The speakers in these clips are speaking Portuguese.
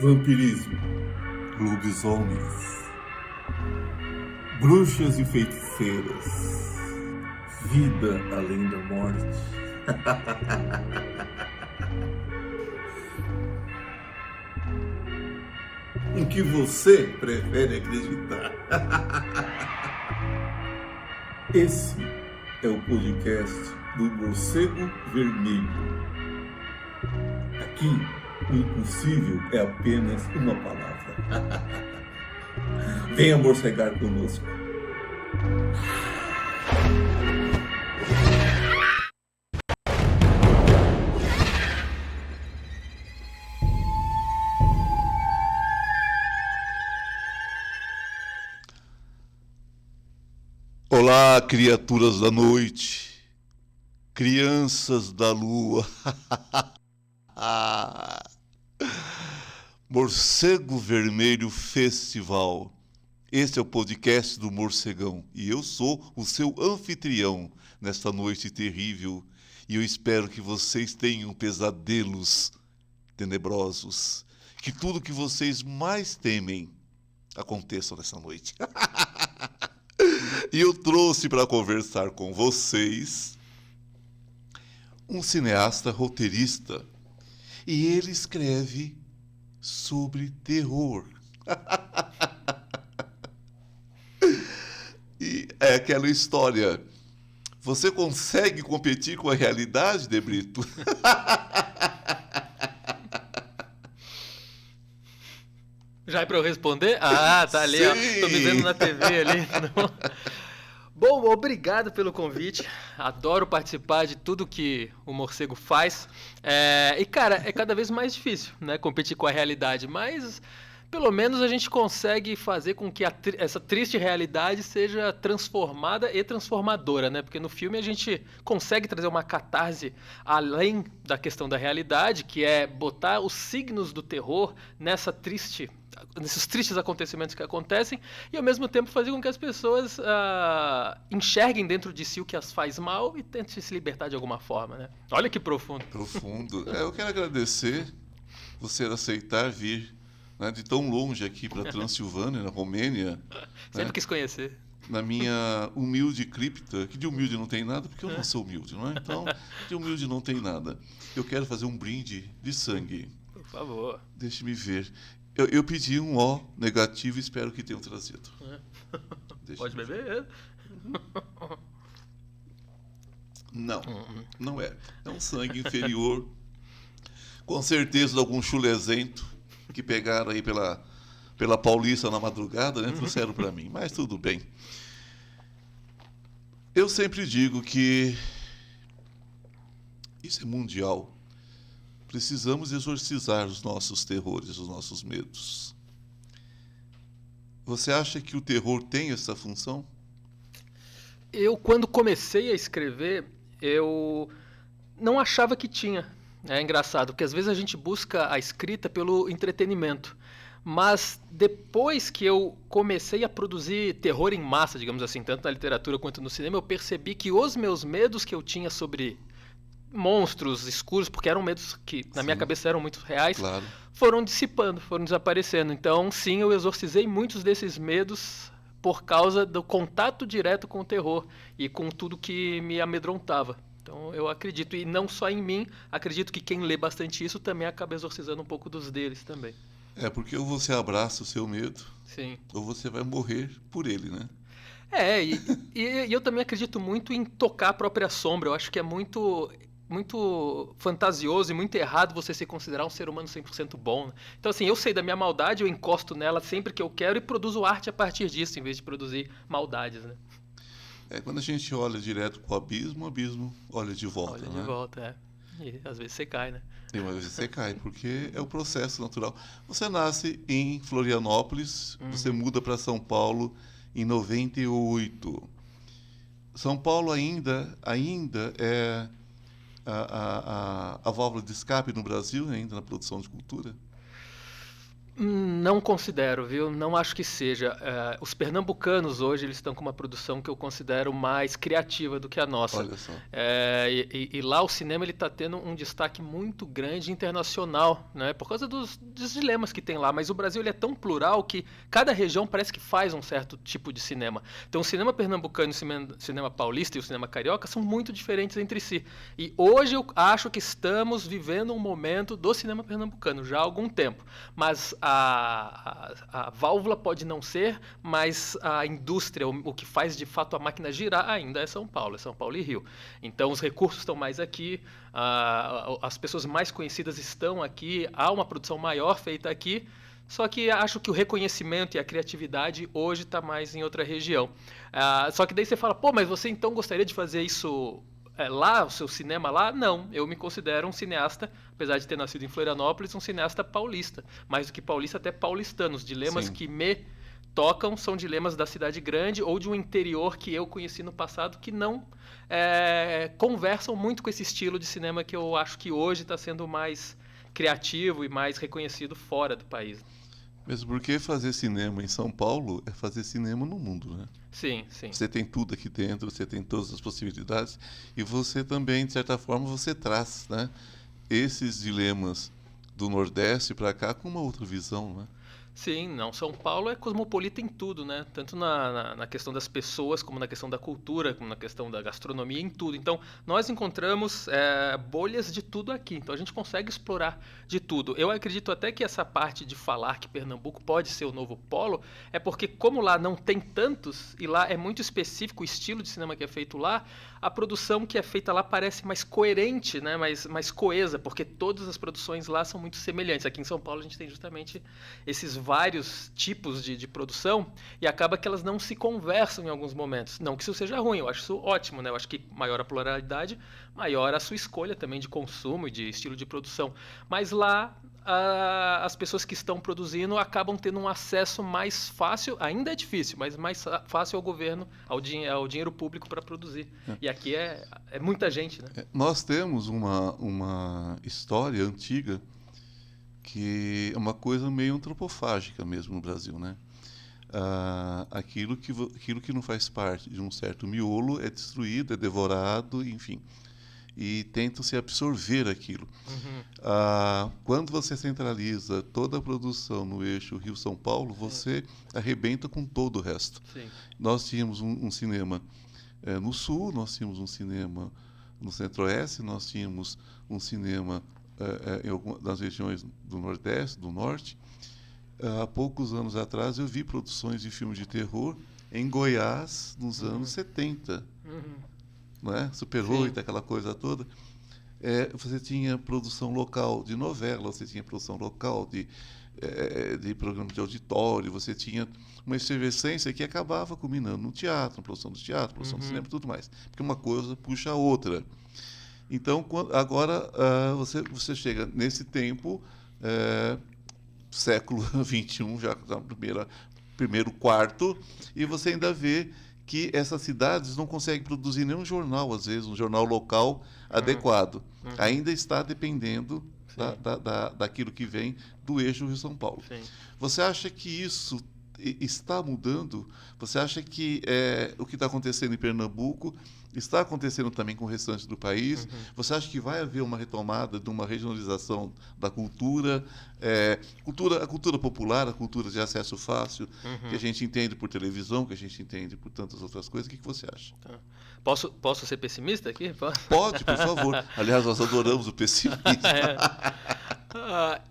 Vampirismo, lobisomens, bruxas e feiticeiras, vida além da morte. Em que você prefere acreditar? Esse é o podcast do Morcego Vermelho. Aqui, o impossível é apenas uma palavra. Venha morcegar conosco. Olá, criaturas da noite, crianças da lua. Morcego Vermelho Festival. Este é o podcast do Morcegão e eu sou o seu anfitrião nesta noite terrível e eu espero que vocês tenham pesadelos tenebrosos, que tudo que vocês mais temem aconteça nessa noite. E eu trouxe para conversar com vocês um cineasta roteirista. E ele escreve sobre terror. E é aquela história. Você consegue competir com a realidade, De Brito? Já é para eu responder? Ah, tá ali, ó. Tô me vendo na TV ali. Não. Bom, obrigado pelo convite. Adoro participar de tudo que o morcego faz. E, cara, é cada vez mais difícil, né, competir com a realidade. Mas, pelo menos, a gente consegue fazer com que essa triste realidade seja transformada e transformadora, né? Porque no filme a gente consegue trazer uma catarse além da questão da realidade, que é botar os signos do terror nesses tristes acontecimentos que acontecem e ao mesmo tempo fazer com que as pessoas enxerguem dentro de si o que as faz mal e tentem se libertar de alguma forma, né? Olha que profundo. Profundo. Eu quero agradecer você aceitar vir, né, de tão longe aqui para Transilvânia, na Romênia. Sempre, né, quis conhecer. Na minha humilde cripta, que de humilde não tem nada, porque eu não sou humilde, não é? Então, de humilde não tem nada. Eu quero fazer um brinde de sangue. Por favor. Deixe-me ver. Eu pedi um O negativo e espero que tenham trazido. Pode beber? Não, não é. É um sangue inferior. Com certeza de algum chulezento que pegaram aí pela Paulista na madrugada, né? Trouxeram para mim. Mas tudo bem. Eu sempre digo que isso é mundial. Precisamos exorcizar os nossos terrores, os nossos medos. Você acha que o terror tem essa função? Eu, quando comecei a escrever, eu não achava que tinha. É engraçado, porque às vezes a gente busca a escrita pelo entretenimento. Mas depois que eu comecei a produzir terror em massa, digamos assim, tanto na literatura quanto no cinema, eu percebi que os meus medos que eu tinha sobre monstros escuros, porque eram medos que na minha cabeça eram muito reais, claro, foram dissipando, foram desaparecendo. Então, sim, eu exorcizei muitos desses medos por causa do contato direto com o terror e com tudo que me amedrontava. Então, eu acredito, e não só em mim, acredito que quem lê bastante isso também acaba exorcizando um pouco dos deles também. É, porque ou você abraça o seu medo, sim, ou você vai morrer por ele, né? E eu também acredito muito em tocar a própria sombra. Eu acho que é muito fantasioso e muito errado você se considerar um ser humano 100% bom. Né? Então, assim, eu sei da minha maldade, eu encosto nela sempre que eu quero e produzo arte a partir disso, em vez de produzir maldades, né? Quando a gente olha direto pro abismo, o abismo olha de volta, Olha né? de volta, E às vezes você cai, né? E às vezes você cai, porque é o processo natural. Você nasce em Florianópolis, você muda para São Paulo em 98. São Paulo ainda é a válvula de escape no Brasil, ainda na produção de cultura? Não considero, viu? Não acho que seja. Os pernambucanos hoje eles estão com uma produção que eu considero mais criativa do que a nossa. Olha só. E lá o cinema ele está tendo um destaque muito grande internacional, né? Por causa dos dilemas que tem lá. Mas o Brasil ele é tão plural que cada região parece que faz um certo tipo de cinema. Então o cinema pernambucano e o cinema paulista e o cinema carioca são muito diferentes entre si. E hoje eu acho que estamos vivendo um momento do cinema pernambucano já há algum tempo. Mas a válvula pode não ser, mas a indústria, o que faz de fato a máquina girar ainda é São Paulo e Rio. Então os recursos estão mais aqui, as pessoas mais conhecidas estão aqui, há uma produção maior feita aqui, só que acho que o reconhecimento e a criatividade hoje está mais em outra região. Só que daí você fala, pô, mas você então gostaria de fazer isso lá, o seu cinema lá? Não, eu me considero um cineasta, apesar de ter nascido em Florianópolis, um cineasta paulista. Mais do que paulista, até paulistano. Os dilemas Sim. que me tocam são dilemas da cidade grande ou de um interior que eu conheci no passado que não conversam muito com esse estilo de cinema que eu acho que hoje está sendo mais criativo e mais reconhecido fora do país. Mesmo porque fazer cinema em São Paulo é fazer cinema no mundo, né? Sim, sim. Você tem tudo aqui dentro, você tem todas as possibilidades e você também, de certa forma, você traz, né, esses dilemas do Nordeste para cá com uma outra visão, né? Sim, não. São Paulo é cosmopolita em tudo, né? Tanto na questão das pessoas, como na questão da cultura, como na questão da gastronomia, em tudo. Então, nós encontramos bolhas de tudo aqui. Então, a gente consegue explorar de tudo. Eu acredito até que essa parte de falar que Pernambuco pode ser o novo polo é porque, como lá não tem tantos, e lá é muito específico o estilo de cinema que é feito lá, a produção que é feita lá parece mais coerente, né? mais coesa, porque todas as produções lá são muito semelhantes. Aqui em São Paulo a gente tem justamente esses vários tipos de produção e acaba que elas não se conversam em alguns momentos. Não que isso seja ruim, eu acho isso ótimo, né? Eu acho que maior a pluralidade, maior a sua escolha também de consumo e de estilo de produção. Mas lá as pessoas que estão produzindo acabam tendo um acesso mais fácil, ainda é difícil, mas mais fácil ao governo, ao dinheiro público para produzir. E aqui é muita gente, né? Nós temos uma história antiga que é uma coisa meio antropofágica mesmo no Brasil, né? Aquilo que não faz parte de um certo miolo é destruído, é devorado, enfim. E tentam se absorver aquilo. Quando você centraliza toda a produção no eixo Rio-São Paulo, você arrebenta com todo o resto. Sim. Nós tínhamos um cinema no Sul, nós tínhamos um cinema no Centro-Oeste, nós tínhamos um cinema nas regiões do Nordeste, do Norte. Há poucos anos atrás eu vi produções de filmes de terror em Goiás nos anos 70. Não é? Super 8, aquela coisa toda. Você tinha produção local de novela, você tinha produção local de programa de auditório, você tinha uma efervescência que acabava culminando no teatro, na produção do teatro, produção do cinema e tudo mais. Porque uma coisa puxa a outra. Então, agora você chega nesse tempo, século XXI, já no primeiro quarto, e você ainda vê que essas cidades não conseguem produzir nenhum jornal, às vezes, um jornal local adequado. Ainda está dependendo daquilo que vem do eixo Rio-São Paulo. Sim. Você acha que isso está mudando? Você acha que o que está acontecendo em Pernambuco está acontecendo também com o restante do país? Você acha que vai haver uma retomada de uma regionalização da cultura, a cultura popular, a cultura de acesso fácil, que a gente entende por televisão, que a gente entende por tantas outras coisas? O que você acha? Tá. Posso ser pessimista aqui? Pode, por favor. Aliás, nós adoramos o pessimismo.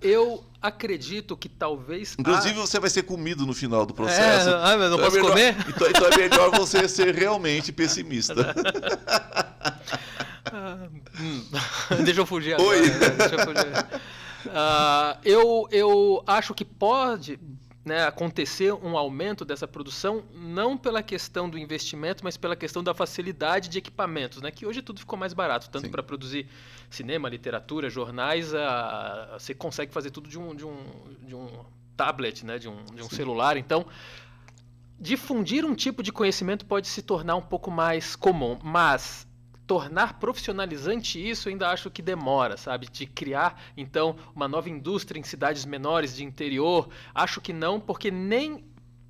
Eu acredito que talvez... Inclusive, você vai ser comido no final do processo. Mas não posso comer? Então é melhor você ser realmente pessimista. Deixa eu fugir agora. Oi. Deixa eu fugir. Eu acho que pode, né, acontecer um aumento dessa produção, não pela questão do investimento, mas pela questão da facilidade de equipamentos, né, que hoje tudo ficou mais barato, tanto para produzir cinema, literatura, jornais, você consegue fazer tudo de um tablet, né, de um celular. Então, difundir um tipo de conhecimento pode se tornar um pouco mais comum, mas tornar profissionalizante isso, eu ainda acho que demora, sabe? De criar, então, uma nova indústria em cidades menores de interior, acho que não, porque nem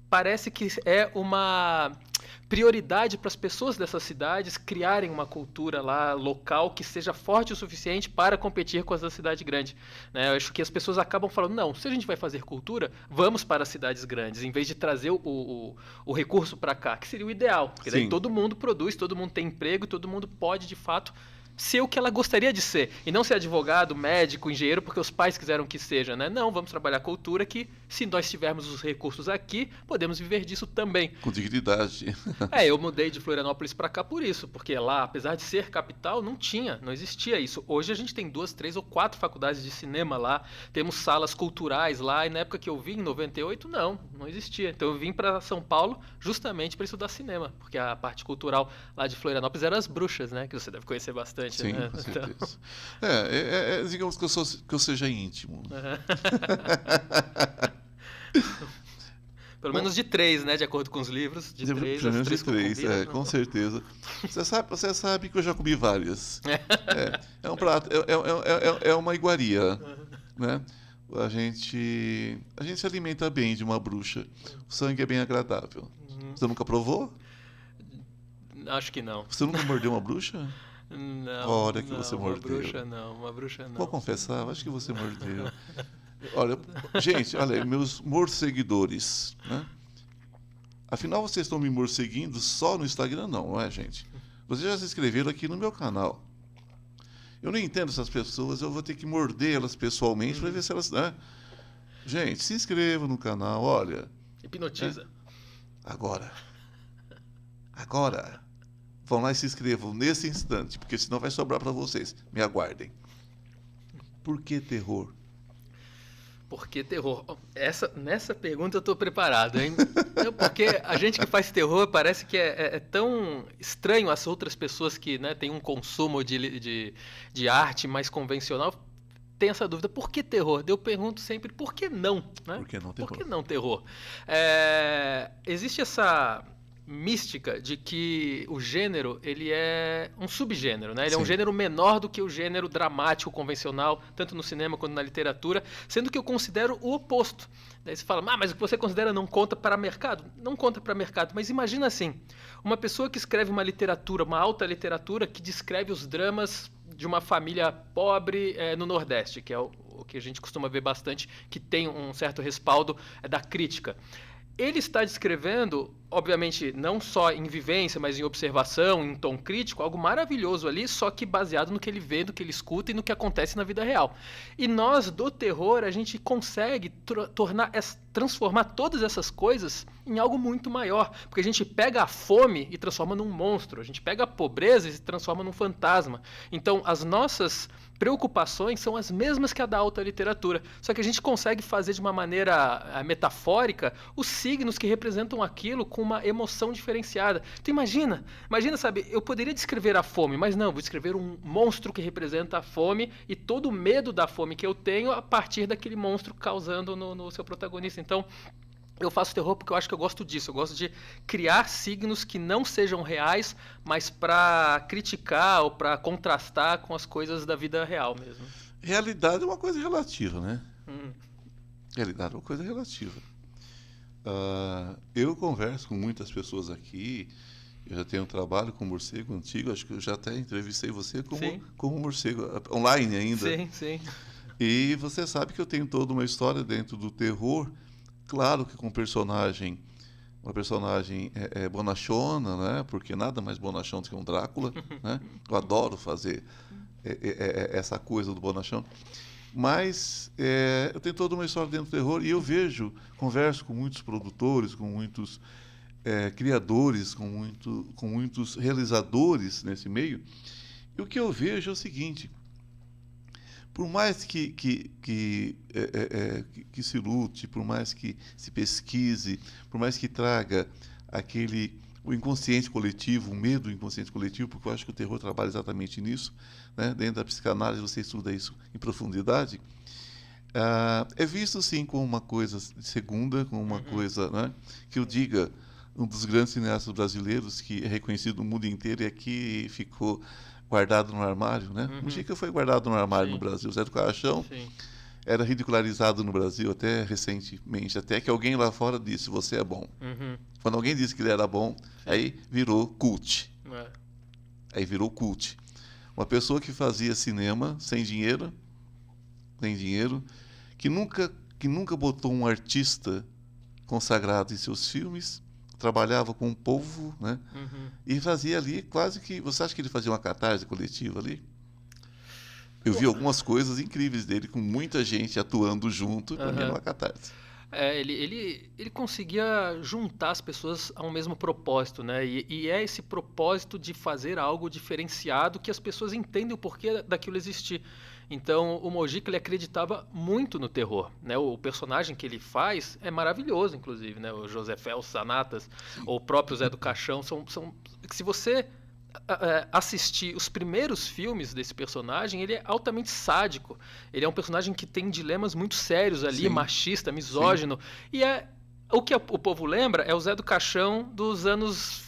parece que é uma prioridade para as pessoas dessas cidades criarem uma cultura lá local que seja forte o suficiente para competir com as da cidade grande, né? Eu acho que as pessoas acabam falando, não, se a gente vai fazer cultura, vamos para as cidades grandes, em vez de trazer o recurso para cá, que seria o ideal, porque daí Sim. todo mundo produz, todo mundo tem emprego, todo mundo pode, de fato, ser o que ela gostaria de ser, e não ser advogado, médico, engenheiro, porque os pais quiseram que seja, né? Não, vamos trabalhar cultura que, se nós tivermos os recursos aqui, podemos viver disso também. Com dignidade. Eu mudei de Florianópolis para cá por isso, porque lá, apesar de ser capital, não existia isso. Hoje a gente tem 2, 3 ou 4 faculdades de cinema lá, temos salas culturais lá, e na época que eu vim, em 98, não existia. Então eu vim para São Paulo justamente para estudar cinema, porque a parte cultural lá de Florianópolis era as bruxas, né? Que você deve conhecer bastante. Sim, né? com certeza. Digamos que eu seja íntimo. Pelo menos de 3, né? De acordo com os livros. De 3, Pelo as menos 3 de que eu 3, combino, com certeza. Você sabe que eu já comi várias. É um prato, é uma iguaria, né? A gente se alimenta bem de uma bruxa. O sangue é bem agradável. Você nunca provou? Acho que não. Você nunca mordeu uma bruxa? Não. Olha que você mordeu. Uma bruxa não. Vou confessar, acho que você mordeu. Olha, gente, olha, meus morceguidores, né? Afinal, vocês estão me morceguindo só no Instagram, não é, gente? Vocês já se inscreveram aqui no meu canal. Eu não entendo essas pessoas, eu vou ter que morder elas pessoalmente para ver se elas... Né? Gente, se inscreva no canal, olha. Hipnotiza. Né? Agora. Vão lá e se inscrevam nesse instante, porque senão vai sobrar para vocês. Me aguardem. Por que terror? Por que terror? Nessa pergunta eu estou preparado, hein? Porque a gente que faz terror parece que é tão estranho às outras pessoas que, né, têm um consumo de arte mais convencional. Tem essa dúvida, por que terror? Eu pergunto sempre, por que não? Né? Por que não terror? Por que não terror? Existe essa mística de que o gênero ele é um subgênero, né? Ele é um gênero menor do que o gênero dramático convencional, tanto no cinema quanto na literatura, sendo que eu considero o oposto. Daí você fala, mas o que você considera não conta para mercado? Não conta para mercado, mas imagina assim, uma pessoa que escreve uma literatura, uma alta literatura, que descreve os dramas de uma família pobre no Nordeste, que é o que a gente costuma ver bastante, que tem um certo respaldo da crítica. Ele está descrevendo, obviamente, não só em vivência, mas em observação, em tom crítico, algo maravilhoso ali, só que baseado no que ele vê, no que ele escuta e no que acontece na vida real. E nós, do terror, a gente consegue transformar todas essas coisas em algo muito maior, porque a gente pega a fome e transforma num monstro, a gente pega a pobreza e se transforma num fantasma. Então, as nossas preocupações são as mesmas que a da alta literatura, só que a gente consegue fazer de uma maneira metafórica os signos que representam aquilo com uma emoção diferenciada. Então imagina, sabe, eu poderia descrever a fome, mas não, vou descrever um monstro que representa a fome e todo o medo da fome que eu tenho a partir daquele monstro causando no seu protagonista. Então, eu faço terror porque eu acho que eu gosto disso. Eu gosto de criar signos que não sejam reais, mas para criticar ou para contrastar com as coisas da vida real mesmo. Realidade é uma coisa relativa, né? Realidade é uma coisa relativa. Eu converso com muitas pessoas aqui. Eu já tenho um trabalho com morcego antigo. Acho que eu já até entrevistei você como morcego, online ainda. Sim. E você sabe que eu tenho toda uma história dentro do terror. Claro que com uma personagem bonachona, né? Porque nada mais bonachão do que um Drácula, né? Eu adoro fazer essa coisa do bonachão. Mas eu tenho toda uma história dentro do terror e eu converso com muitos produtores, com muitos criadores, com muitos realizadores nesse meio. E o que eu vejo é o seguinte: por mais que se lute, por mais que se pesquise, por mais que traga o inconsciente coletivo, o medo do inconsciente coletivo, porque eu acho que o terror trabalha exatamente nisso, né? Dentro da psicanálise você estuda isso em profundidade, é visto sim como uma coisa segunda, como uma coisa, né? Que eu diga, um dos grandes cineastas brasileiros que é reconhecido no mundo inteiro e aqui ficou guardado no armário, né? Mujica foi guardado no armário no Brasil. Zé do Caixão era ridicularizado no Brasil até recentemente, até que alguém lá fora disse, você é bom. Quando alguém disse que ele era bom, aí virou cult. Aí virou cult. Uma pessoa que fazia cinema sem dinheiro, que nunca botou um artista consagrado em seus filmes, trabalhava com o povo, né? E fazia ali quase que... Você acha que ele fazia uma catarse coletiva ali? Eu vi algumas coisas incríveis dele, com muita gente atuando junto, para mim era uma catarse. Ele conseguia juntar as pessoas ao mesmo propósito, né? E é esse propósito de fazer algo diferenciado que as pessoas entendem o porquê daquilo existir. Então, o Mojica, ele acreditava muito no terror, né? O personagem que ele faz é maravilhoso, inclusive, né? O José Felso, Zanatas, ou o próprio Zé do Caixão, se você assistir os primeiros filmes desse personagem, ele é altamente sádico. Ele é um personagem que tem dilemas muito sérios ali, machista, misógino, e o que o povo lembra é o Zé do Caixão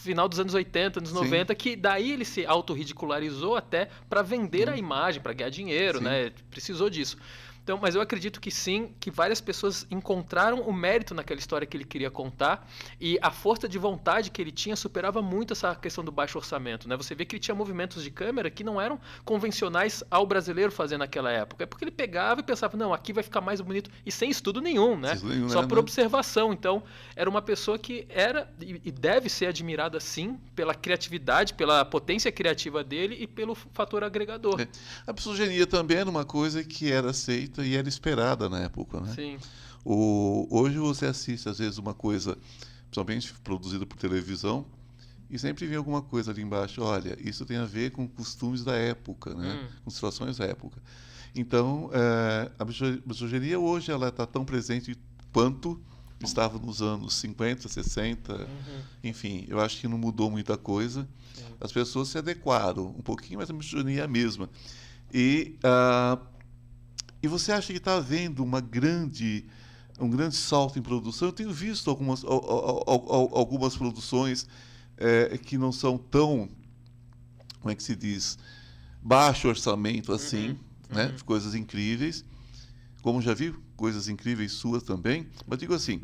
final dos anos 80, anos 90, que daí ele se autorridicularizou até para vender a imagem, para ganhar dinheiro, né? Precisou disso. Então, mas eu acredito que sim, que várias pessoas encontraram o mérito naquela história que ele queria contar e a força de vontade que ele tinha superava muito essa questão do baixo orçamento, né? Você vê que ele tinha movimentos de câmera que não eram convencionais ao brasileiro fazer naquela época. É porque ele pegava e pensava, não, aqui vai ficar mais bonito, e sem estudo nenhum, né? Só por observação. Então, era uma pessoa que era e deve ser admirada, sim, pela criatividade, pela potência criativa dele e pelo fator agregador. A psogenia também era uma coisa que era aceita e era esperada na época, né? Sim. Hoje você assiste, às vezes, uma coisa, principalmente produzida por televisão, e sempre vem alguma coisa ali embaixo, olha, isso tem a ver com costumes da época, né? Com situações da época. Então, a misoginia hoje ela está tão presente quanto estava nos anos 50, 60, enfim, eu acho que não mudou muita coisa. As pessoas se adequaram um pouquinho, mas a misoginia é a mesma. E você acha que está havendo um grande salto em produção? Eu tenho visto algumas produções que não são tão, como é que se diz, baixo orçamento assim, né? Coisas incríveis, como já vi coisas incríveis suas também, mas digo assim,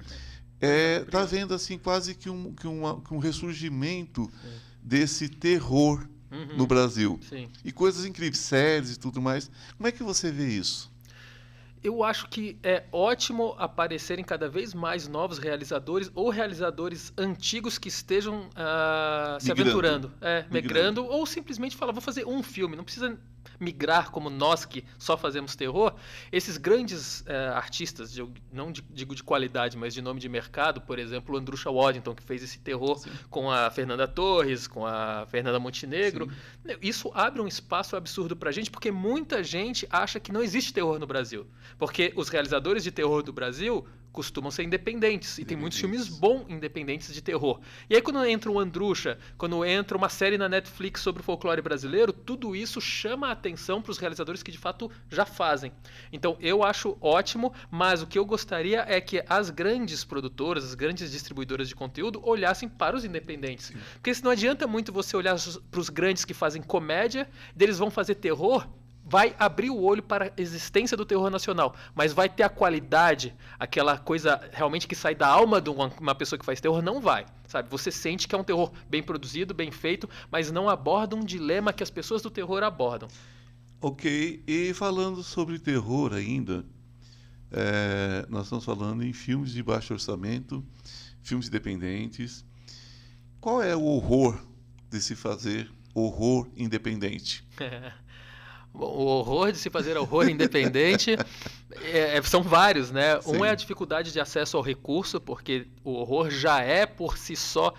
está havendo assim quase que um ressurgimento desse terror no Brasil. E coisas incríveis, séries e tudo mais. Como é que você vê isso? Eu acho que é ótimo aparecerem cada vez mais novos realizadores ou realizadores antigos que estejam se aventurando, migrando, ou simplesmente falar, vou fazer um filme, não precisa migrar como nós que só fazemos terror. Esses grandes artistas, não digo de qualidade, mas de nome de mercado, por exemplo, o Andrusha Waddington, que fez esse terror com a Fernanda Torres, com a Fernanda Montenegro. Isso abre um espaço absurdo pra gente, porque muita gente acha que não existe terror no Brasil. Porque os realizadores de terror do Brasil costumam ser independentes. E tem muitos filmes bons independentes de terror. E aí quando entra o Andrusha, quando entra uma série na Netflix sobre o folclore brasileiro, tudo isso chama a atenção para os realizadores que de fato já fazem. Então eu acho ótimo, mas o que eu gostaria é que as grandes produtoras, as grandes distribuidoras de conteúdo olhassem para os independentes. Porque senão adianta muito você olhar para os grandes que fazem comédia, deles vão fazer terror, vai abrir o olho para a existência do terror nacional, mas vai ter a qualidade, aquela coisa realmente que sai da alma de uma pessoa que faz terror, não vai, sabe? Você sente que é um terror bem produzido, bem feito, mas não aborda um dilema que as pessoas do terror abordam. Ok, e falando sobre terror ainda, nós estamos falando em filmes de baixo orçamento, filmes independentes. Qual é o horror de se fazer horror independente? Bom, o horror de se fazer horror independente são vários, né? Sim. Um é a dificuldade de acesso ao recurso, porque o horror já é por si só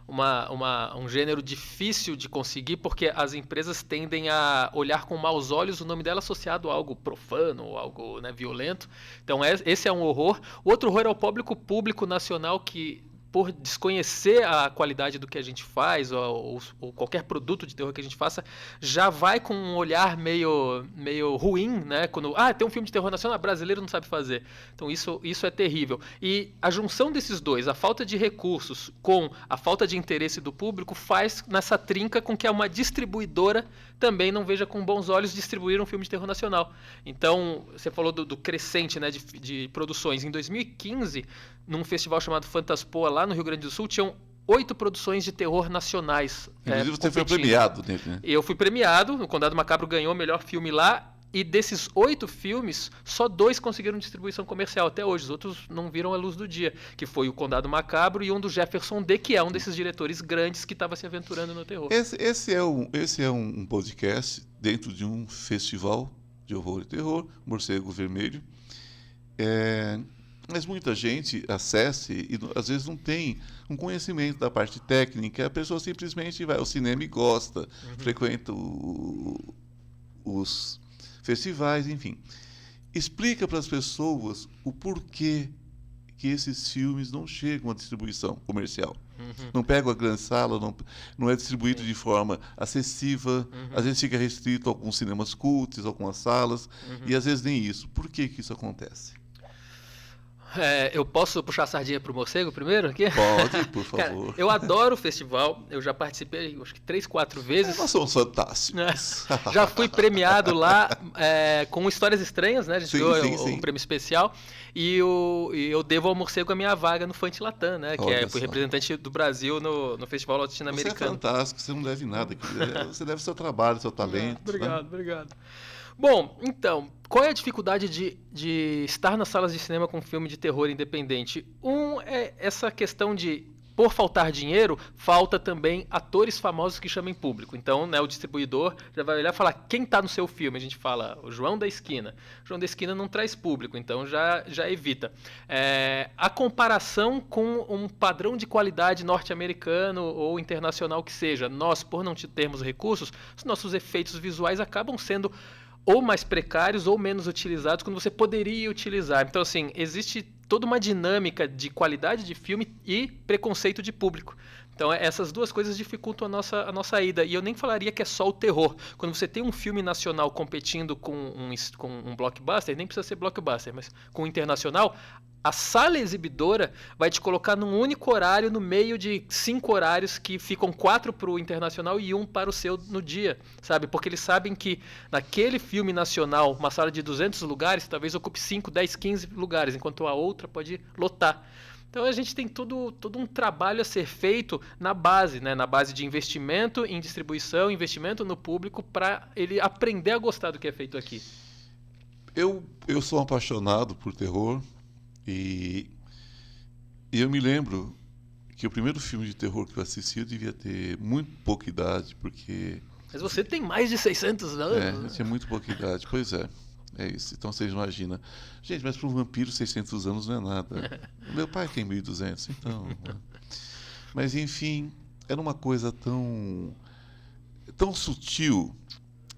um gênero difícil de conseguir, porque as empresas tendem a olhar com maus olhos o nome dela associado a algo profano, ou algo, né, violento. Então esse é um horror. O outro horror é o público nacional que por desconhecer a qualidade do que a gente faz, ou qualquer produto de terror que a gente faça, já vai com um olhar meio ruim, né? Quando, tem um filme de terror nacional, brasileiro não sabe fazer. Então isso é terrível. E a junção desses dois, a falta de recursos com a falta de interesse do público, faz nessa trinca com que uma distribuidora também não veja com bons olhos distribuir um filme de terror nacional. Então, você falou do crescente, né, de produções. Em 2015, num festival chamado Fantaspoa, lá no Rio Grande do Sul, tinham 8 produções de terror nacionais. Inclusive você foi premiado nele, né? Eu fui premiado, o Condado Macabro ganhou o melhor filme lá, e desses 8 filmes, só 2 conseguiram distribuição comercial até hoje. Os outros não viram a luz do dia, que foi o Condado Macabro e um do Jefferson D., que é um desses diretores grandes que estava se aventurando no terror. Esse é um podcast dentro de um festival de horror e terror, Morcego Vermelho. Mas muita gente acessa e às vezes não tem um conhecimento da parte técnica. A pessoa simplesmente vai ao cinema e gosta, frequenta os festivais, enfim. Explica para as pessoas o porquê que esses filmes não chegam à distribuição comercial. Não pegam a grande sala, não é distribuído de forma acessível, às vezes fica restrito a alguns cinemas cultos, algumas salas, e às vezes nem isso. Por que isso acontece? Eu posso puxar a sardinha pro morcego primeiro aqui? Pode, por favor. Cara, eu adoro o festival, eu já participei acho que 3, 4 vezes. Nós somos fantásticos. Já fui premiado lá com Histórias Estranhas, né? A gente ganhou um prêmio especial. E eu devo ao morcego a minha vaga no Fantilatã, né? Que fui representante do Brasil no Festival Latino-Americano. Você é fantástico, você não deve nada. Você deve seu trabalho, seu talento. Obrigado. Bom, então, qual é a dificuldade de estar nas salas de cinema com um filme de terror independente? É essa questão de, por faltar dinheiro, falta também atores famosos que chamem público. Então, né, o distribuidor já vai olhar e falar quem está no seu filme. A gente fala o João da Esquina. O João da Esquina não traz público, então já evita. A comparação com um padrão de qualidade norte-americano ou internacional que seja. Nós, por não termos recursos, os nossos efeitos visuais acabam sendo ou mais precários ou menos utilizados quando você poderia utilizar. Então, assim, existe toda uma dinâmica de qualidade de filme e preconceito de público. Então, essas duas coisas dificultam a nossa ida. E eu nem falaria que é só o terror. Quando você tem um filme nacional competindo com um blockbuster, nem precisa ser blockbuster, mas com um internacional, a sala exibidora vai te colocar num único horário no meio de 5 horários que ficam 4 para o internacional e 1 para o seu no dia, sabe? Porque eles sabem que naquele filme nacional, uma sala de 200 lugares, talvez ocupe 5, 10, 15 lugares, enquanto a outra pode lotar. Então a gente tem todo um trabalho a ser feito na base, né? Na base de investimento em distribuição, investimento no público, para ele aprender a gostar do que é feito aqui. Eu sou apaixonado por terror. E eu me lembro que o primeiro filme de terror que eu assisti eu devia ter muito pouca idade, porque... Mas você tem mais de 600 anos. Eu tinha muito pouca idade, pois é isso. Então vocês imaginam. Gente, mas para um vampiro 600 anos não é nada. Meu pai tem 1.200, então... Mas enfim, era uma coisa tão sutil.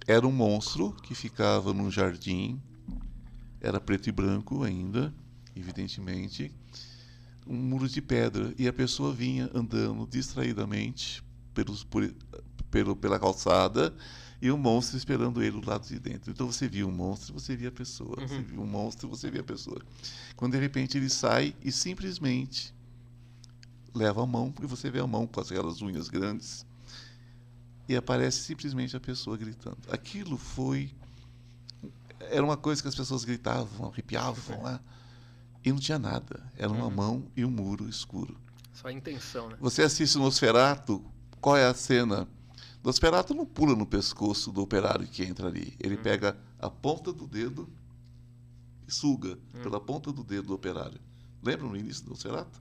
Era um monstro que ficava num jardim, era preto e branco ainda, evidentemente, um muro de pedra, e a pessoa vinha andando distraidamente pela calçada e o monstro esperando ele do lado de dentro. Então você via um monstro, você via a pessoa. Você via um monstro, você via a pessoa. Quando de repente ele sai e simplesmente leva a mão, e você vê a mão com aquelas unhas grandes, e aparece simplesmente a pessoa gritando. Aquilo era uma coisa que as pessoas gritavam, arrepiavam lá. E não tinha nada. Era uma mão e um muro escuro. Só a intenção, né? Você assiste o Nosferatu, qual é a cena? O Nosferatu não pula no pescoço do operário que entra ali. Ele pega a ponta do dedo e suga pela ponta do dedo do operário. Lembra no início do Nosferatu?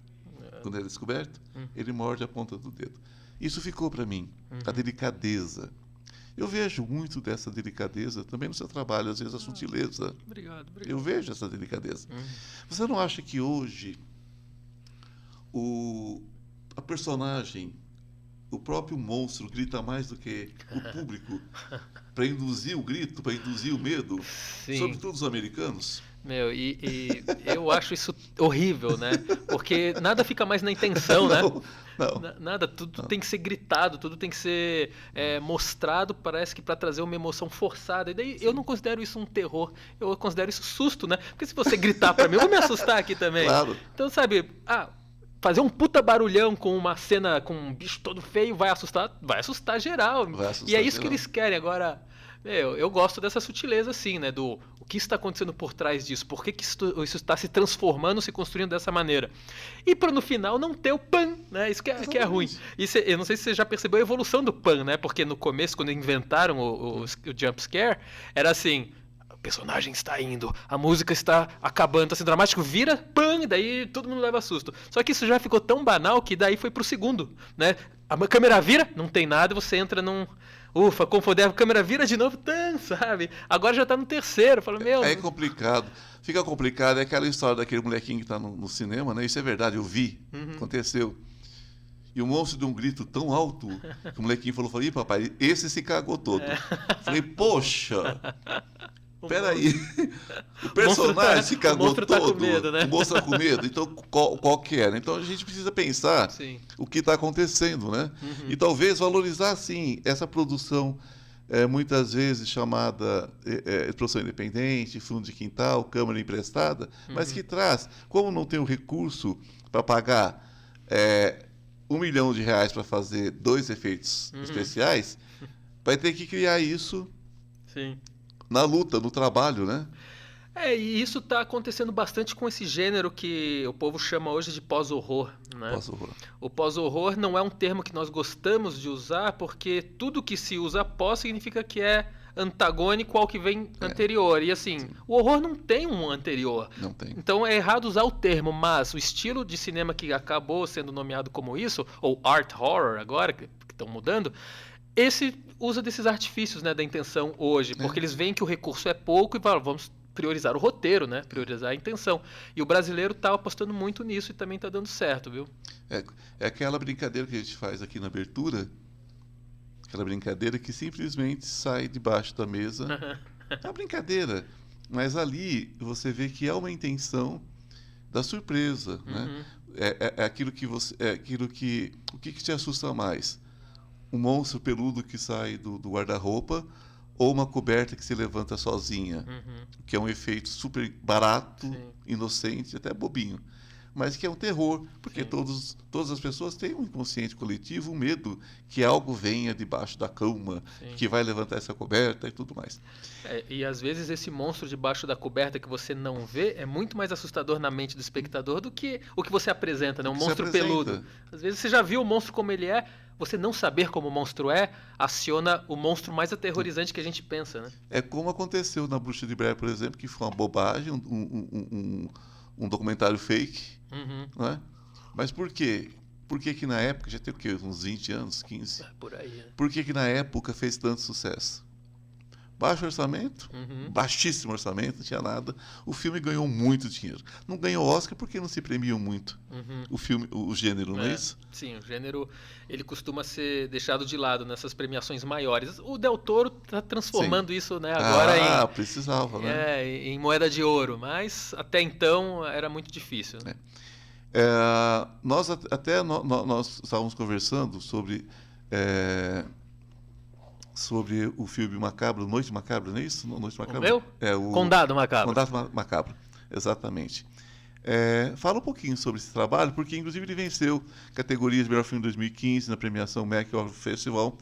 Quando ele é descoberto? Ele morde a ponta do dedo. Isso ficou para mim. A delicadeza. Eu vejo muito dessa delicadeza também no seu trabalho, às vezes a sutileza. Obrigado. Eu vejo essa delicadeza. Você não acha que hoje a personagem o próprio monstro grita mais do que o público para induzir o grito, para induzir o medo, Sim. sobretudo os americanos. Meu, e eu acho isso horrível, né? Porque nada fica mais na intenção, né? Não. Nada, tudo tem que ser gritado, tudo tem que ser mostrado, parece que para trazer uma emoção forçada. E daí eu não considero isso um terror, eu considero isso susto, né? Porque se você gritar para mim, eu vou me assustar aqui também. Claro. Então, sabe, fazer um puta barulhão com uma cena com um bicho todo feio vai assustar geral. E é isso que eles querem. Agora, eu gosto dessa sutileza, assim, né? Do o que está acontecendo por trás disso, por que isso está se transformando, se construindo dessa maneira. E para no final não ter o pan, né? Isso que é ruim. Eu não sei se você já percebeu a evolução do pan, né? Porque no começo, quando inventaram o jump scare, era assim: o personagem está indo, a música está acabando, está sendo dramático, vira, pam, e daí todo mundo leva susto. Só que isso já ficou tão banal que daí foi pro segundo, né? A câmera vira, não tem nada, você entra num... Ufa, confundeu, a câmera vira de novo, sabe? Agora já tá no terceiro, fala, meu... É complicado. Fica complicado, é aquela história daquele molequinho que tá no cinema, né? Isso é verdade, eu vi, aconteceu. E o monstro deu um grito tão alto que o molequinho falou, ih, papai, esse se cagou todo. Falei, poxa... Peraí, o personagem se cagou todo, tá com medo, né? O monstro tá com medo, então qual que era? Então a gente precisa pensar o que está acontecendo, né? E talvez valorizar, sim, essa produção, muitas vezes chamada produção independente, fundo de quintal, câmara emprestada, mas que traz, como não tem o recurso para pagar R$1 milhão para fazer 2 efeitos especiais, vai ter que criar isso... Sim. Na luta, no trabalho, né? E isso está acontecendo bastante com esse gênero que o povo chama hoje de pós-horror, né? Pós-horror. O pós-horror não é um termo que nós gostamos de usar, porque tudo que se usa pós significa que é antagônico ao que vem anterior. E assim, o horror não tem um anterior. Não tem. Então é errado usar o termo, mas o estilo de cinema que acabou sendo nomeado como isso, ou art horror agora, que estão mudando, esse usa desses artifícios, né, da intenção hoje, porque eles veem que o recurso é pouco e falam, vamos priorizar o roteiro, né, priorizar a intenção. E o brasileiro tá apostando muito nisso e também tá dando certo, viu? É aquela brincadeira que a gente faz aqui na abertura, aquela brincadeira que simplesmente sai debaixo da mesa. É uma brincadeira, mas ali você vê que é uma intenção da surpresa, né? É aquilo que você, o que te assusta mais? Um monstro peludo que sai do guarda-roupa ou uma coberta que se levanta sozinha, que é um efeito super barato, inocente, até bobinho, mas que é um terror, porque todas as pessoas têm um inconsciente coletivo, um medo que algo venha debaixo da cama, que vai levantar essa coberta e tudo mais. E às vezes esse monstro debaixo da coberta que você não vê é muito mais assustador na mente do espectador do que o que você apresenta, né? Um monstro peludo. Às vezes você já viu o monstro como ele é, você não saber como o monstro aciona o monstro mais aterrorizante que a gente pensa, né? É como aconteceu na Bruxa de Blair, por exemplo, que foi uma bobagem, um documentário fake, né? Mas por quê? Por que na época, já tem o quê? Uns 20 anos, 15? Por aí, né? Por que na época fez tanto sucesso? Baixo orçamento, baixíssimo orçamento, não tinha nada. O filme ganhou muito dinheiro. Não ganhou Oscar porque não se premiam muito o filme, o gênero, não é isso? Sim, o gênero ele costuma ser deixado de lado nessas premiações maiores. O Del Toro está transformando isso, né, agora precisava, né? Em moeda de ouro, mas até então era muito difícil. Né? Nós estávamos conversando sobre o filme Macabro, Noite Macabra, não é isso? Noite Macabra? O meu? Condado Macabro. Condado Macabro, exatamente. Fala um pouquinho sobre esse trabalho, porque inclusive ele venceu categoria de melhor filme em 2015 na premiação Mac Horror Festival,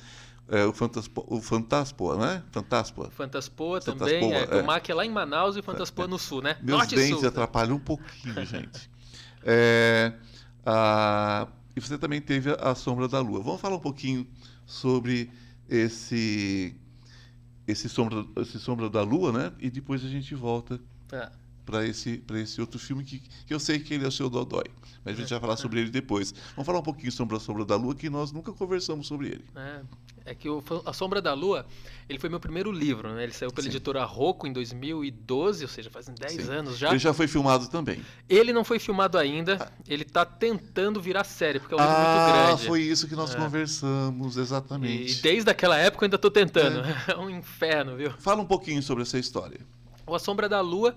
o Fantaspoa, né? Fantaspoa também, o Mac é lá em Manaus e o Fantaspoa no sul, né? Meus Norte dentes e sul, atrapalham um pouquinho, gente. E você também teve A Sombra da Lua. Vamos falar um pouquinho sobre esse Sombra da Lua, né? E depois a gente volta para esse outro filme que eu sei que ele é o seu Dodói. Mas a gente vai falar sobre ele depois. Vamos falar um pouquinho sobre A Sombra da Lua, que nós nunca conversamos sobre ele. É que A Sombra da Lua, ele foi meu primeiro livro, né? Ele saiu pela editora Rocco em 2012, ou seja, faz 10 anos já. Ele já foi filmado também. Ele não foi filmado ainda, ele está tentando virar série, porque é um livro muito grande. Foi isso que nós conversamos, exatamente. E desde aquela época eu ainda estou tentando. É um inferno, viu? Fala um pouquinho sobre essa história. O A Sombra da Lua,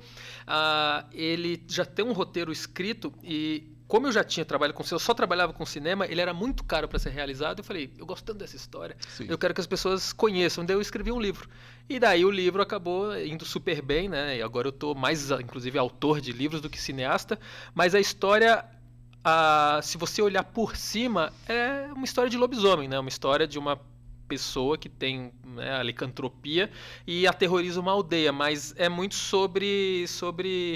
ele já tem um roteiro escrito e como eu já tinha trabalho com cinema, eu só trabalhava com cinema, ele era muito caro para ser realizado. Eu falei, eu gosto tanto dessa história, eu quero que as pessoas conheçam. Daí eu escrevi um livro. E daí o livro acabou indo super bem, né? E agora eu estou mais, inclusive, autor de livros do que cineasta. Mas a história, se você olhar por cima, é uma história de lobisomem, né? Uma história de uma pessoa que tem, né, a licantropia e aterroriza uma aldeia, mas é muito sobre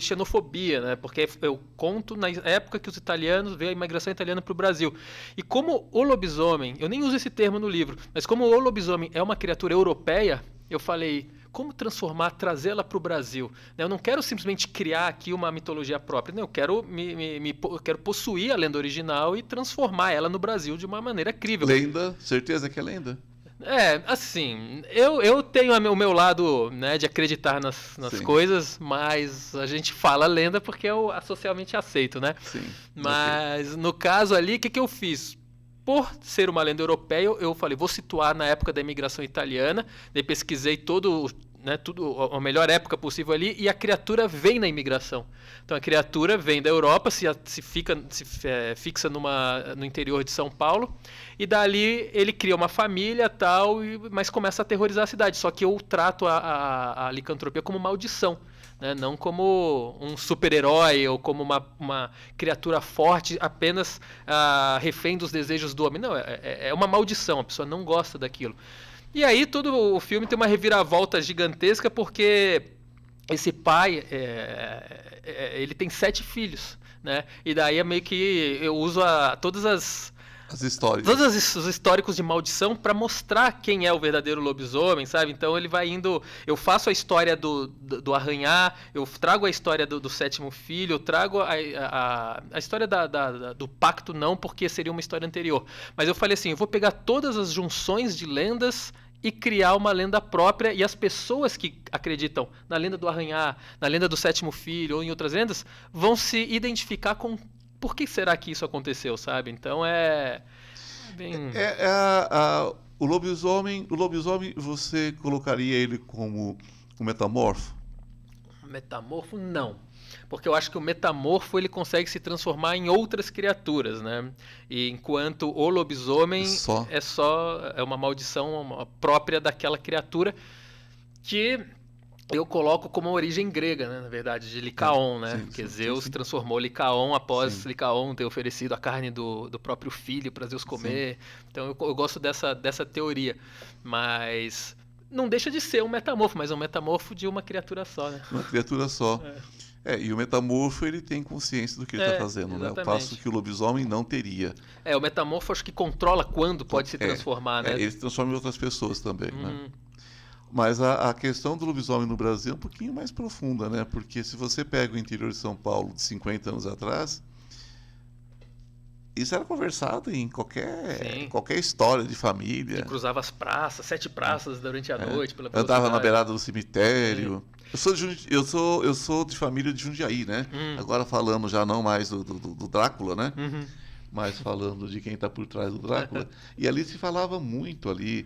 xenofobia, né? Porque eu conto na época que os italianos veio a imigração italiana para o Brasil. E como o lobisomem, eu nem uso esse termo no livro, mas como o lobisomem é uma criatura europeia, eu falei, como trazê-la para o Brasil? Eu não quero simplesmente criar aqui uma mitologia própria, eu quero eu quero possuir a lenda original e transformar ela no Brasil de uma maneira crível. Lenda, certeza que é lenda. Assim, eu tenho o meu lado, né, de acreditar nas coisas, mas a gente fala lenda porque é socialmente aceito, né? Sim. Mas no caso ali, o que eu fiz? Por ser uma lenda europeia, eu falei, vou situar na época da imigração italiana, daí pesquisei tudo a melhor época possível ali, e a criatura vem na imigração. Então a criatura vem da Europa, se fixa no interior de São Paulo, e dali ele cria uma família tal, mas começa a aterrorizar a cidade. Só que eu trato a licantropia como maldição, né? Não como um super-herói ou como uma criatura forte apenas refém dos desejos do homem. Não, é uma maldição, a pessoa não gosta daquilo. E aí todo o filme tem uma reviravolta gigantesca porque esse pai, ele tem 7 filhos, né? E daí é meio que eu uso todas as histórias. Todos os históricos de maldição para mostrar quem é o verdadeiro lobisomem, sabe? Então ele vai indo... Eu faço a história do arranhar, eu trago a história do 7º filho, eu trago a história do pacto não, porque seria uma história anterior. Mas eu falei assim, eu vou pegar todas as junções de lendas e criar uma lenda própria, e as pessoas que acreditam na lenda do arranhar, na lenda do 7º filho ou em outras lendas, vão se identificar com por que será que isso aconteceu, sabe? Então o lobisomem, você colocaria ele como um metamorfo? Metamorfo, não. Porque eu acho que o metamorfo ele consegue se transformar em outras criaturas, né? E enquanto o lobisomem é uma maldição própria daquela criatura que eu coloco como origem grega, né? Na verdade, de Licaon, né? Porque Zeus transformou Licaon após Licaon ter oferecido a carne do próprio filho para Zeus comer. Então eu gosto dessa teoria. Mas não deixa de ser um metamorfo, mas é um metamorfo de uma criatura só, né? Uma criatura só. E o metamorfo, ele tem consciência do que ele está fazendo, exatamente. Né? O passo que o lobisomem não teria. O metamorfo acho que controla quando pode se transformar, né? Ele se transforma em outras pessoas também, né? Mas a questão do lobisomem no Brasil é um pouquinho mais profunda, né? Porque se você pega o interior de São Paulo de 50 anos atrás, isso era conversado em qualquer história de família. E cruzava as praças, 7 praças durante a noite. Andava na beirada do cemitério. Eu sou de família de Jundiaí, né? Agora falando já não mais do Drácula, né? Mas falando de quem está por trás do Drácula. E ali se falava muito ali,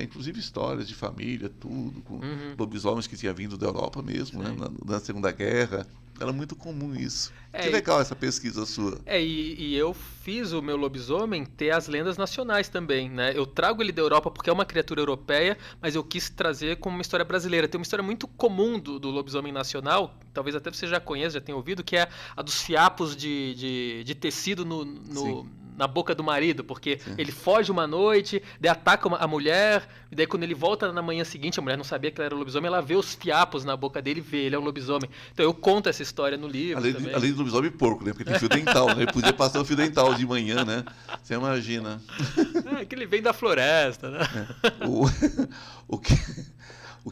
inclusive histórias de família, tudo, com lobisomens que tinham vindo da Europa mesmo, né? Na Segunda Guerra. Era muito comum isso. Que legal essa pesquisa sua. E eu fiz o meu lobisomem ter as lendas nacionais também, né? Eu trago ele da Europa porque é uma criatura europeia, mas eu quis trazer como uma história brasileira. Tem uma história muito comum do lobisomem nacional, talvez até você já conheça, já tenha ouvido, que é a dos fiapos de tecido na boca do marido, porque ele foge uma noite, daí ataca a mulher, e daí quando ele volta na manhã seguinte, a mulher não sabia que ele era lobisomem, ela vê os fiapos na boca dele e vê, ele é um lobisomem. Então eu conto essa história no livro também. Além do lobisomem porco, né? Porque tem fio dental, né? Ele podia passar o fio dental de manhã, né? Você imagina. Que ele vem da floresta, né? O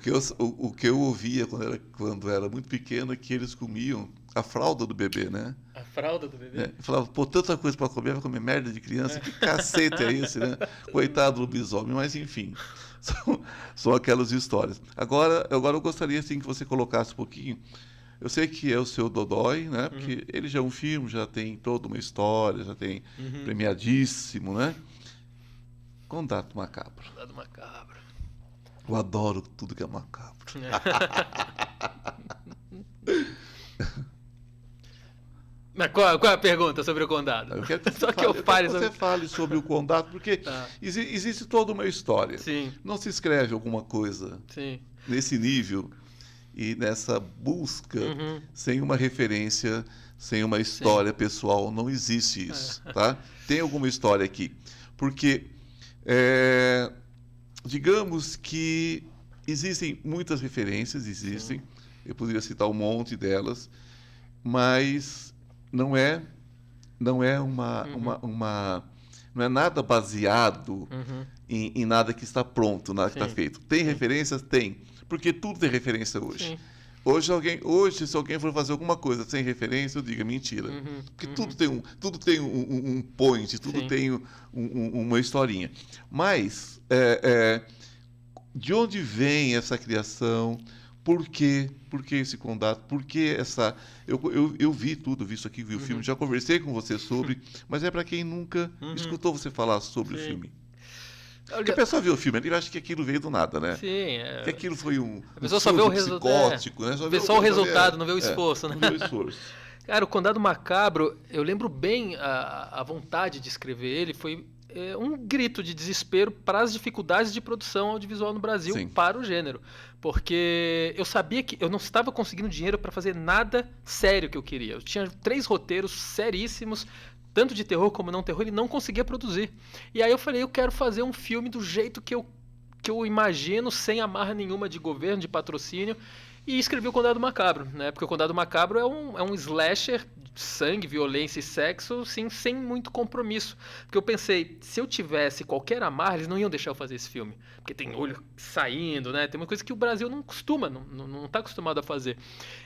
que eu ouvia quando era muito pequeno é que eles comiam a fralda do bebê, né? A fralda do bebê? Eu falava, pô, tanta coisa para comer, vai comer merda de criança, que cacete é esse, né? Coitado do lobisomem, mas enfim, são aquelas histórias. Agora eu gostaria assim, que você colocasse um pouquinho. Eu sei que é o seu Dodói, né? Porque ele já é um filme, já tem toda uma história, já tem premiadíssimo, né? Contato Macabro. Condados Macabros. Eu adoro tudo que é macabro. Mas qual é a pergunta sobre o condado? Eu quero que Só que eu fale você fale sobre o condado, porque existe toda uma história. Sim. Não se escreve alguma coisa Sim. nesse nível e nessa busca sem uma referência, sem uma história pessoal. Não existe isso, tá? Tem alguma história aqui. Porque, digamos que existem muitas referências, existem. Eu poderia citar um monte delas, mas não é não é não é nada baseado em nada que está pronto, nada que está feito. Tem referências? Tem. Porque tudo tem referência hoje. Sim. Hoje, se alguém for fazer alguma coisa sem referência, eu digo mentira. Porque tudo tem um point, tudo tem uma historinha. Mas, de onde vem essa criação? Por quê? Por que esse condado? Por que essa... Eu vi tudo, vi isso aqui, vi o filme, já conversei com você sobre, mas é para quem nunca escutou você falar sobre o filme. Porque a pessoa vê o filme, ele acha que aquilo veio do nada, né? Sim. Que aquilo foi a pessoa só vê o psicótico, né? Vê só o resultado, não vê o esforço, né? Não vê o esforço. Cara, o Condado Macabro, eu lembro bem a vontade de escrever ele, foi um grito de desespero para as dificuldades de produção audiovisual no Brasil. Sim. Para o gênero. Porque eu sabia que eu não estava conseguindo dinheiro para fazer nada sério que eu queria. Eu tinha 3 roteiros seríssimos, tanto de terror como não terror, e não conseguia produzir. E aí eu falei, eu quero fazer um filme do jeito que eu imagino, sem amarra nenhuma de governo, de patrocínio, e escrevi o Condado Macabro, né? Porque o Condado Macabro é um slasher, sangue, violência e sexo, sim, sem muito compromisso. Porque eu pensei, se eu tivesse qualquer amarra, eles não iam deixar eu fazer esse filme. Porque tem olho saindo, né? Tem uma coisa que o Brasil não costuma, não está acostumado a fazer.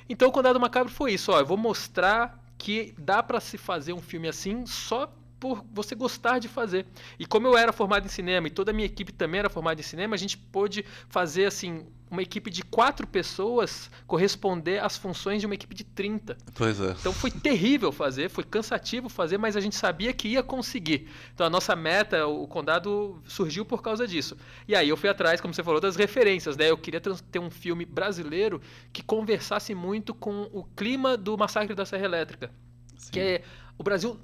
Então o Condado Macabro foi isso, ó, eu vou mostrar que dá para se fazer um filme assim só por você gostar de fazer. E como eu era formado em cinema e toda a minha equipe também era formada em cinema, a gente pôde fazer assim uma equipe de 4 pessoas corresponder às funções de uma equipe de 30. Pois é. Então foi terrível fazer, foi cansativo fazer, mas a gente sabia que ia conseguir. Então a nossa meta, o Condado, surgiu por causa disso. E aí eu fui atrás, como você falou, das referências, né? Eu queria ter um filme brasileiro que conversasse muito com o clima do Massacre da Serra Elétrica. Sim. Que é o Brasil...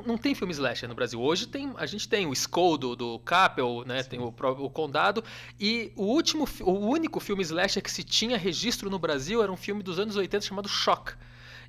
Não tem filme slasher no Brasil. Hoje a gente tem o Skull do Capel, né? Tem o Condado. E o único filme slasher que se tinha registro no Brasil era um filme dos anos 80 chamado Shock.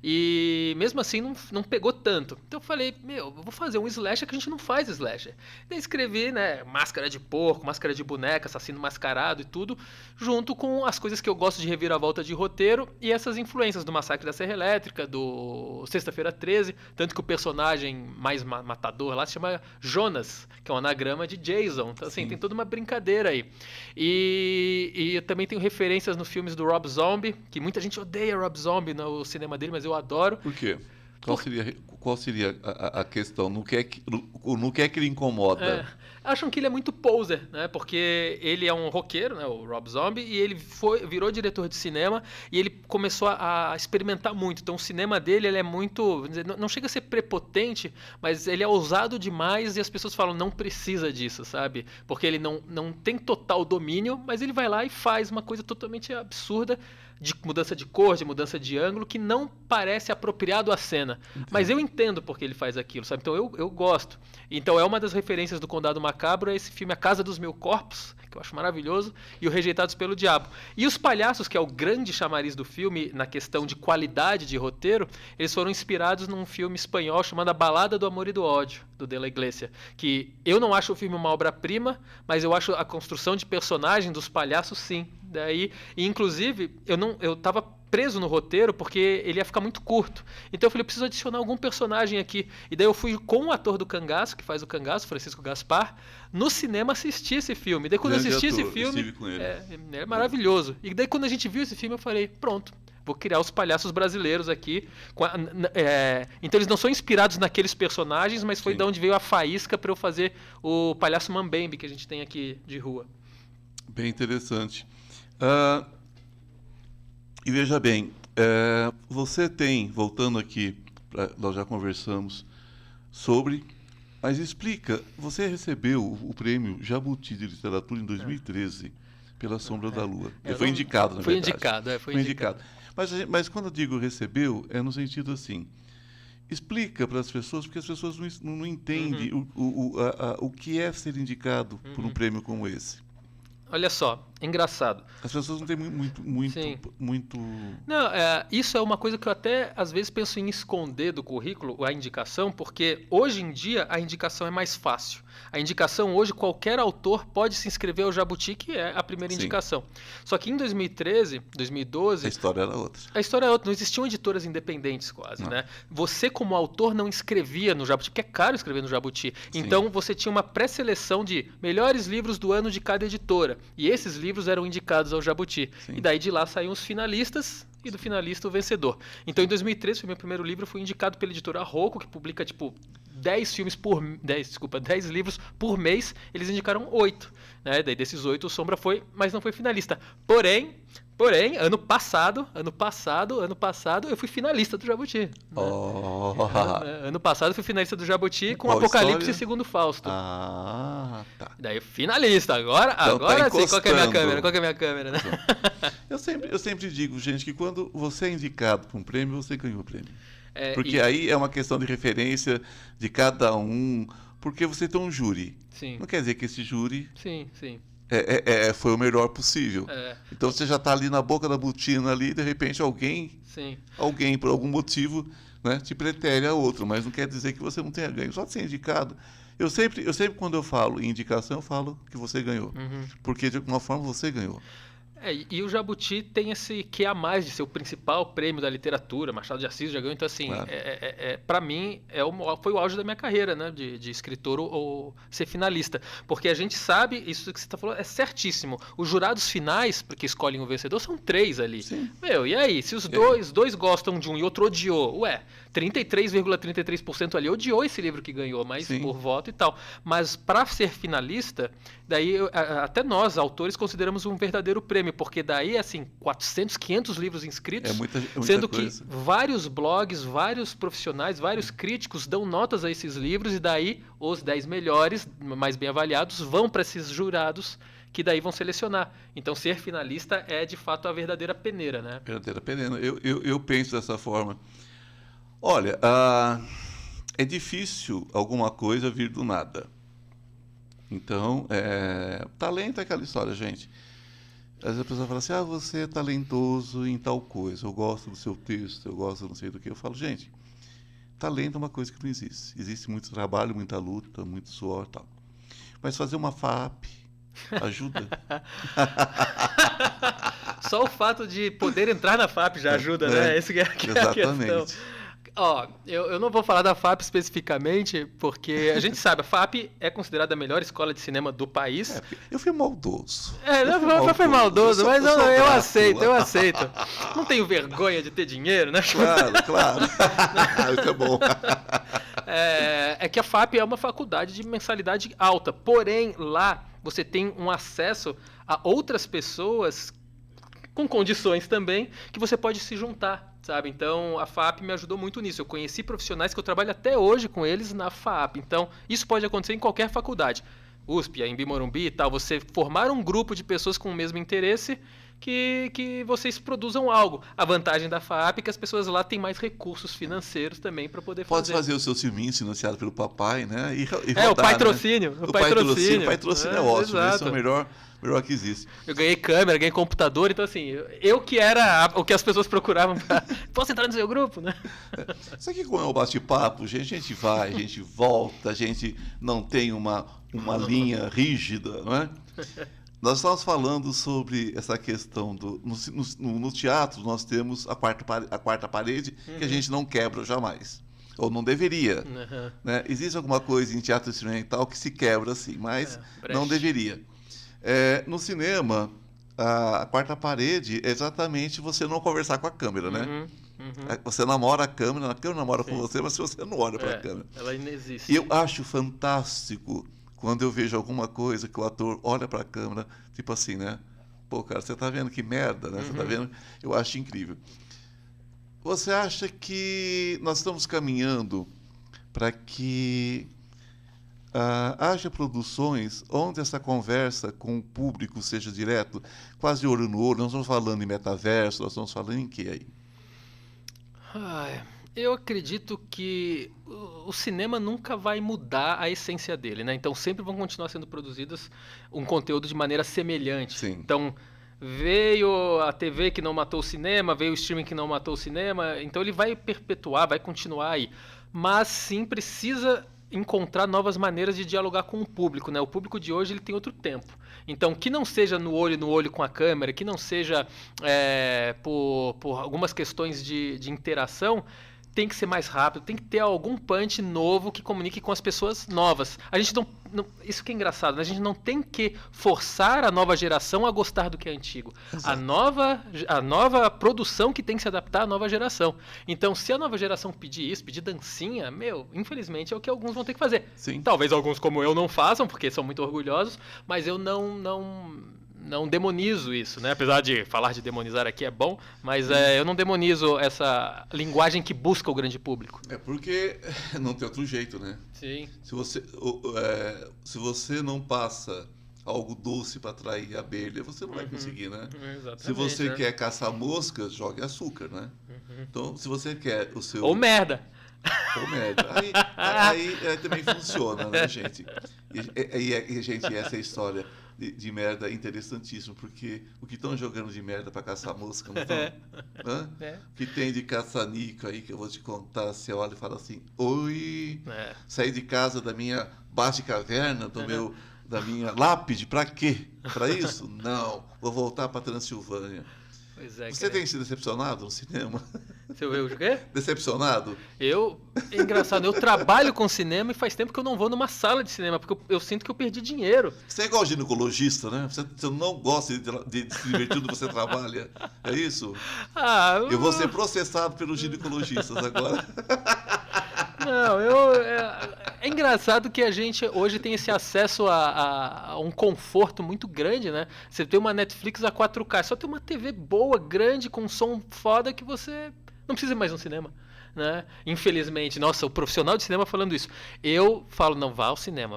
E mesmo assim não pegou tanto. Então eu falei, eu vou fazer um slasher que a gente não faz slasher. Daí escrevi, né, máscara de porco, máscara de boneca, assassino mascarado e tudo, junto com as coisas que eu gosto de reviravolta de roteiro e essas influências do Massacre da Serra Elétrica, do Sexta-feira 13, tanto que o personagem mais matador lá se chama Jonas, que é um anagrama de Jason. Então assim, tem toda uma brincadeira aí. E eu também tenho referências nos filmes do Rob Zombie, que muita gente odeia Rob Zombie no cinema dele, mas eu adoro. Por quê? Qual seria a questão? No que é que ele incomoda? Acham que ele é muito poser, né? Porque ele é um roqueiro, né? O Rob Zombie, e ele virou diretor de cinema e ele começou a experimentar muito. Então o cinema dele ele é muito... Não chega a ser prepotente, mas ele é ousado demais e as pessoas falam, não precisa disso, sabe? Porque ele não tem total domínio, mas ele vai lá e faz uma coisa totalmente absurda, de mudança de cor, de mudança de ângulo, que não parece apropriado à cena. Entendi. Mas eu entendo porque ele faz aquilo, sabe? Então eu gosto. Então é uma das referências do Condado Macabro, é esse filme A Casa dos Mil Corpos, que eu acho maravilhoso, e o Rejeitados pelo Diabo. E Os Palhaços, que é o grande chamariz do filme, na questão de qualidade de roteiro, eles foram inspirados num filme espanhol chamado A Balada do Amor e do Ódio, do De la Iglesia, que eu não acho o filme uma obra-prima, mas eu acho a construção de personagem dos palhaços, sim, Daí, e inclusive, eu tava preso no roteiro porque ele ia ficar muito curto. Então eu falei, eu preciso adicionar algum personagem aqui. E daí eu fui com o ator do Cangaço, que faz o Cangaço, Francisco Gaspar, no cinema assistir esse filme. E daí quando eu assisti esse filme, é maravilhoso. E daí quando a gente viu esse filme, eu falei, pronto, vou criar os palhaços brasileiros aqui. Então eles não são inspirados naqueles personagens, mas foi de onde veio a faísca para eu fazer o palhaço Mambembe que a gente tem aqui de rua. Bem interessante. E veja bem, você tem, voltando aqui, nós já conversamos sobre, mas explica, você recebeu o prêmio Jabuti de Literatura em 2013, pela Sombra da Lua. Foi indicado, na verdade. Foi indicado. Mas quando eu digo recebeu, é no sentido assim, explica para as pessoas, porque as pessoas não entendem o que é ser indicado por um prêmio como esse. Olha só, engraçado. As pessoas não têm muito... Não, isso é uma coisa que eu até às vezes penso em esconder do currículo, a indicação, porque hoje em dia a indicação é mais fácil. A indicação hoje, qualquer autor pode se inscrever ao Jabuti, que é a primeira indicação. Só que em 2013, 2012... A história era outra. A história é outra. Não existiam editoras independentes quase, né? Você, como autor, não escrevia no Jabuti, porque é caro escrever no Jabuti. Então, você tinha uma pré-seleção de melhores livros do ano de cada editora. E esses livros eram indicados ao Jabuti. E daí de lá saíam os finalistas e do finalista o vencedor. Então em 2013 foi meu primeiro livro, fui indicado pela editora Rocco, que publica tipo 10 livros por mês, eles indicaram 8, né? Daí desses 8 o Sombra foi, mas não foi finalista. Porém, ano passado eu fui finalista do Jabuti. Né? Ano passado eu fui finalista do Jabuti com Apocalipse segundo Fausto. Tá. Daí finalista, agora sim, qual que é a minha câmera, né? Eu sempre digo, gente, que quando você é indicado para um prêmio, você ganhou o prêmio. Porque aí é uma questão de referência de cada um, porque você tem um júri. Sim. Não quer dizer que esse júri Sim. Foi o melhor possível. Então você já está ali na boca da botina ali, e de repente alguém, por algum motivo, né, te pretere a outro, mas não quer dizer que você não tenha ganho. Só de ser indicado. Eu sempre quando eu falo em indicação, eu falo que você ganhou. Porque de alguma forma você ganhou. E o Jabuti tem esse que a mais de ser o principal prêmio da literatura, Machado de Assis já ganhou, então assim, claro. Para mim foi o auge da minha carreira, né, de escritor ou ser finalista, porque a gente sabe, isso que você está falando é certíssimo, os jurados finais, porque escolhem o vencedor, são 3 ali. Sim. E aí, se os dois gostam de um e outro odiou, 33,33% ali odiou esse livro que ganhou, mas por voto e tal. Mas para ser finalista, daí até nós, autores, consideramos um verdadeiro prêmio, porque daí, assim, 400, 500 livros inscritos, muita sendo coisa. Que vários blogs, vários profissionais, vários críticos dão notas a esses livros, e daí os 10 melhores, mais bem avaliados, vão para esses jurados, que daí vão selecionar. Então, ser finalista é, de fato, a verdadeira peneira, né? Verdadeira peneira. Eu penso dessa forma. Olha, é difícil alguma coisa vir do nada. Então, talento é aquela história, gente. Às vezes a pessoa fala assim, você é talentoso em tal coisa, eu gosto do seu texto, eu gosto não sei do que. Eu falo, gente, talento é uma coisa que não existe. Existe muito trabalho, muita luta, muito suor e tal. Mas fazer uma FAP ajuda. Só o fato de poder entrar na FAP já ajuda, né? Esse que é a questão. Eu não vou falar da FAP especificamente, porque a gente sabe, a FAP é considerada a melhor escola de cinema do país. Eu fui maldoso. Não foi maldoso, mas eu aceito. Não tenho vergonha de ter dinheiro, né? Claro. Isso é bom. É que a FAP é uma faculdade de mensalidade alta, porém lá você tem um acesso a outras pessoas com condições também que você pode se juntar. Sabe? Então, a FAP me ajudou muito nisso. Eu conheci profissionais que eu trabalho até hoje com eles na FAP. Então, isso pode acontecer em qualquer faculdade. USP, Anhembi Morumbi e tal. Você formar um grupo de pessoas com o mesmo interesse que vocês produzam algo. A vantagem da FAP é que as pessoas lá têm mais recursos financeiros também para poder fazer. Pode fazer o seu filminho financiado pelo papai, né? E rodar, o patrocínio. Né? O patrocínio é ótimo. Exato. Isso é o melhor que existe. Eu ganhei câmera, ganhei computador, então assim, eu que era o que as pessoas procuravam pra... Posso entrar no seu grupo, né? Isso aqui como é um bate-papo, a gente vai, a gente volta, a gente não tem uma linha rígida, não é? Nós estávamos falando sobre essa questão no teatro nós temos a quarta parede que a gente não quebra jamais. Ou não deveria. Né? Existe alguma coisa em teatro experimental que se quebra, sim, mas não deveria. No cinema, a quarta parede é exatamente você não conversar com a câmera, né? Você namora a câmera namora com você, mas você não olha para a câmera. Ela inexiste. E eu acho fantástico quando eu vejo alguma coisa que o ator olha para a câmera, tipo assim, né? Pô, cara, você tá vendo que merda, né? Você tá vendo? Eu acho incrível. Você acha que nós estamos caminhando para que haja produções onde essa conversa com o público seja direto, quase olho no olho? Nós estamos falando em metaverso, nós estamos falando em quê aí? Eu acredito que o cinema nunca vai mudar a essência dele, né? Então sempre vão continuar sendo produzidos um conteúdo de maneira semelhante. Sim. Então veio a TV que não matou o cinema, veio o streaming que não matou o cinema, então ele vai perpetuar, vai continuar aí. Mas sim precisa encontrar novas maneiras de dialogar com o público, né? O público de hoje ele tem outro tempo. Então, que não seja no olho com a câmera, que não seja por algumas questões de interação, tem que ser mais rápido, tem que ter algum punch novo que comunique com as pessoas novas. A gente não isso que é engraçado, né? A gente não tem que forçar a nova geração a gostar do que é antigo. A nova produção que tem que se adaptar à nova geração. Então, se a nova geração pedir isso, pedir dancinha, infelizmente é o que alguns vão ter que fazer. Sim. Talvez alguns como eu não façam, porque são muito orgulhosos, mas eu não demonizo isso, né? Apesar de falar de demonizar aqui é bom, mas eu não demonizo essa linguagem que busca o grande público. É porque não tem outro jeito, né? Sim. Se você não passa algo doce para atrair a abelha, você não vai conseguir, né? Exatamente, se você quer caçar moscas, jogue açúcar, né? Então, se você quer o seu... Ou merda. Ou merda. Aí também funciona, né, gente? Gente, essa é a história de merda interessantíssima, porque o que estão jogando de merda para caçar mosca, não estão? O que tem de caça-nico aí que eu vou te contar, você olha e fala assim, oi, saí de casa da minha bate-caverna, da minha lápide, para quê? Para isso? Não, vou voltar para Transilvânia. Você tem se decepcionado no cinema? Você viu o quê? Decepcionado? É engraçado, eu trabalho com cinema e faz tempo que eu não vou numa sala de cinema, porque eu sinto que eu perdi dinheiro. Você é igual ginecologista, né? Você não gosta de se divertir onde você trabalha. É isso? Eu vou ser processado pelos ginecologistas agora. Não, é engraçado que a gente hoje tem esse acesso a um conforto muito grande, né? Você tem uma Netflix a 4K, só tem uma TV boa, grande, com som foda que você não precisa mais de um cinema, né? Infelizmente, nossa, o profissional de cinema falando isso. Eu falo, não, vá ao cinema.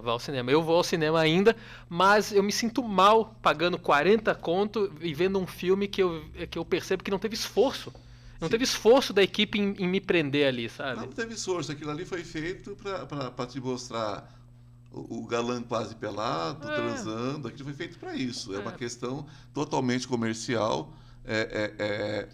Eu vou ao cinema ainda, mas eu me sinto mal pagando 40 conto e vendo um filme que eu percebo que não teve esforço. Não teve esforço da equipe em me prender ali, sabe? Não teve esforço. Aquilo ali foi feito para te mostrar o galã quase pelado, transando. Aquilo foi feito para isso. É uma questão totalmente comercial.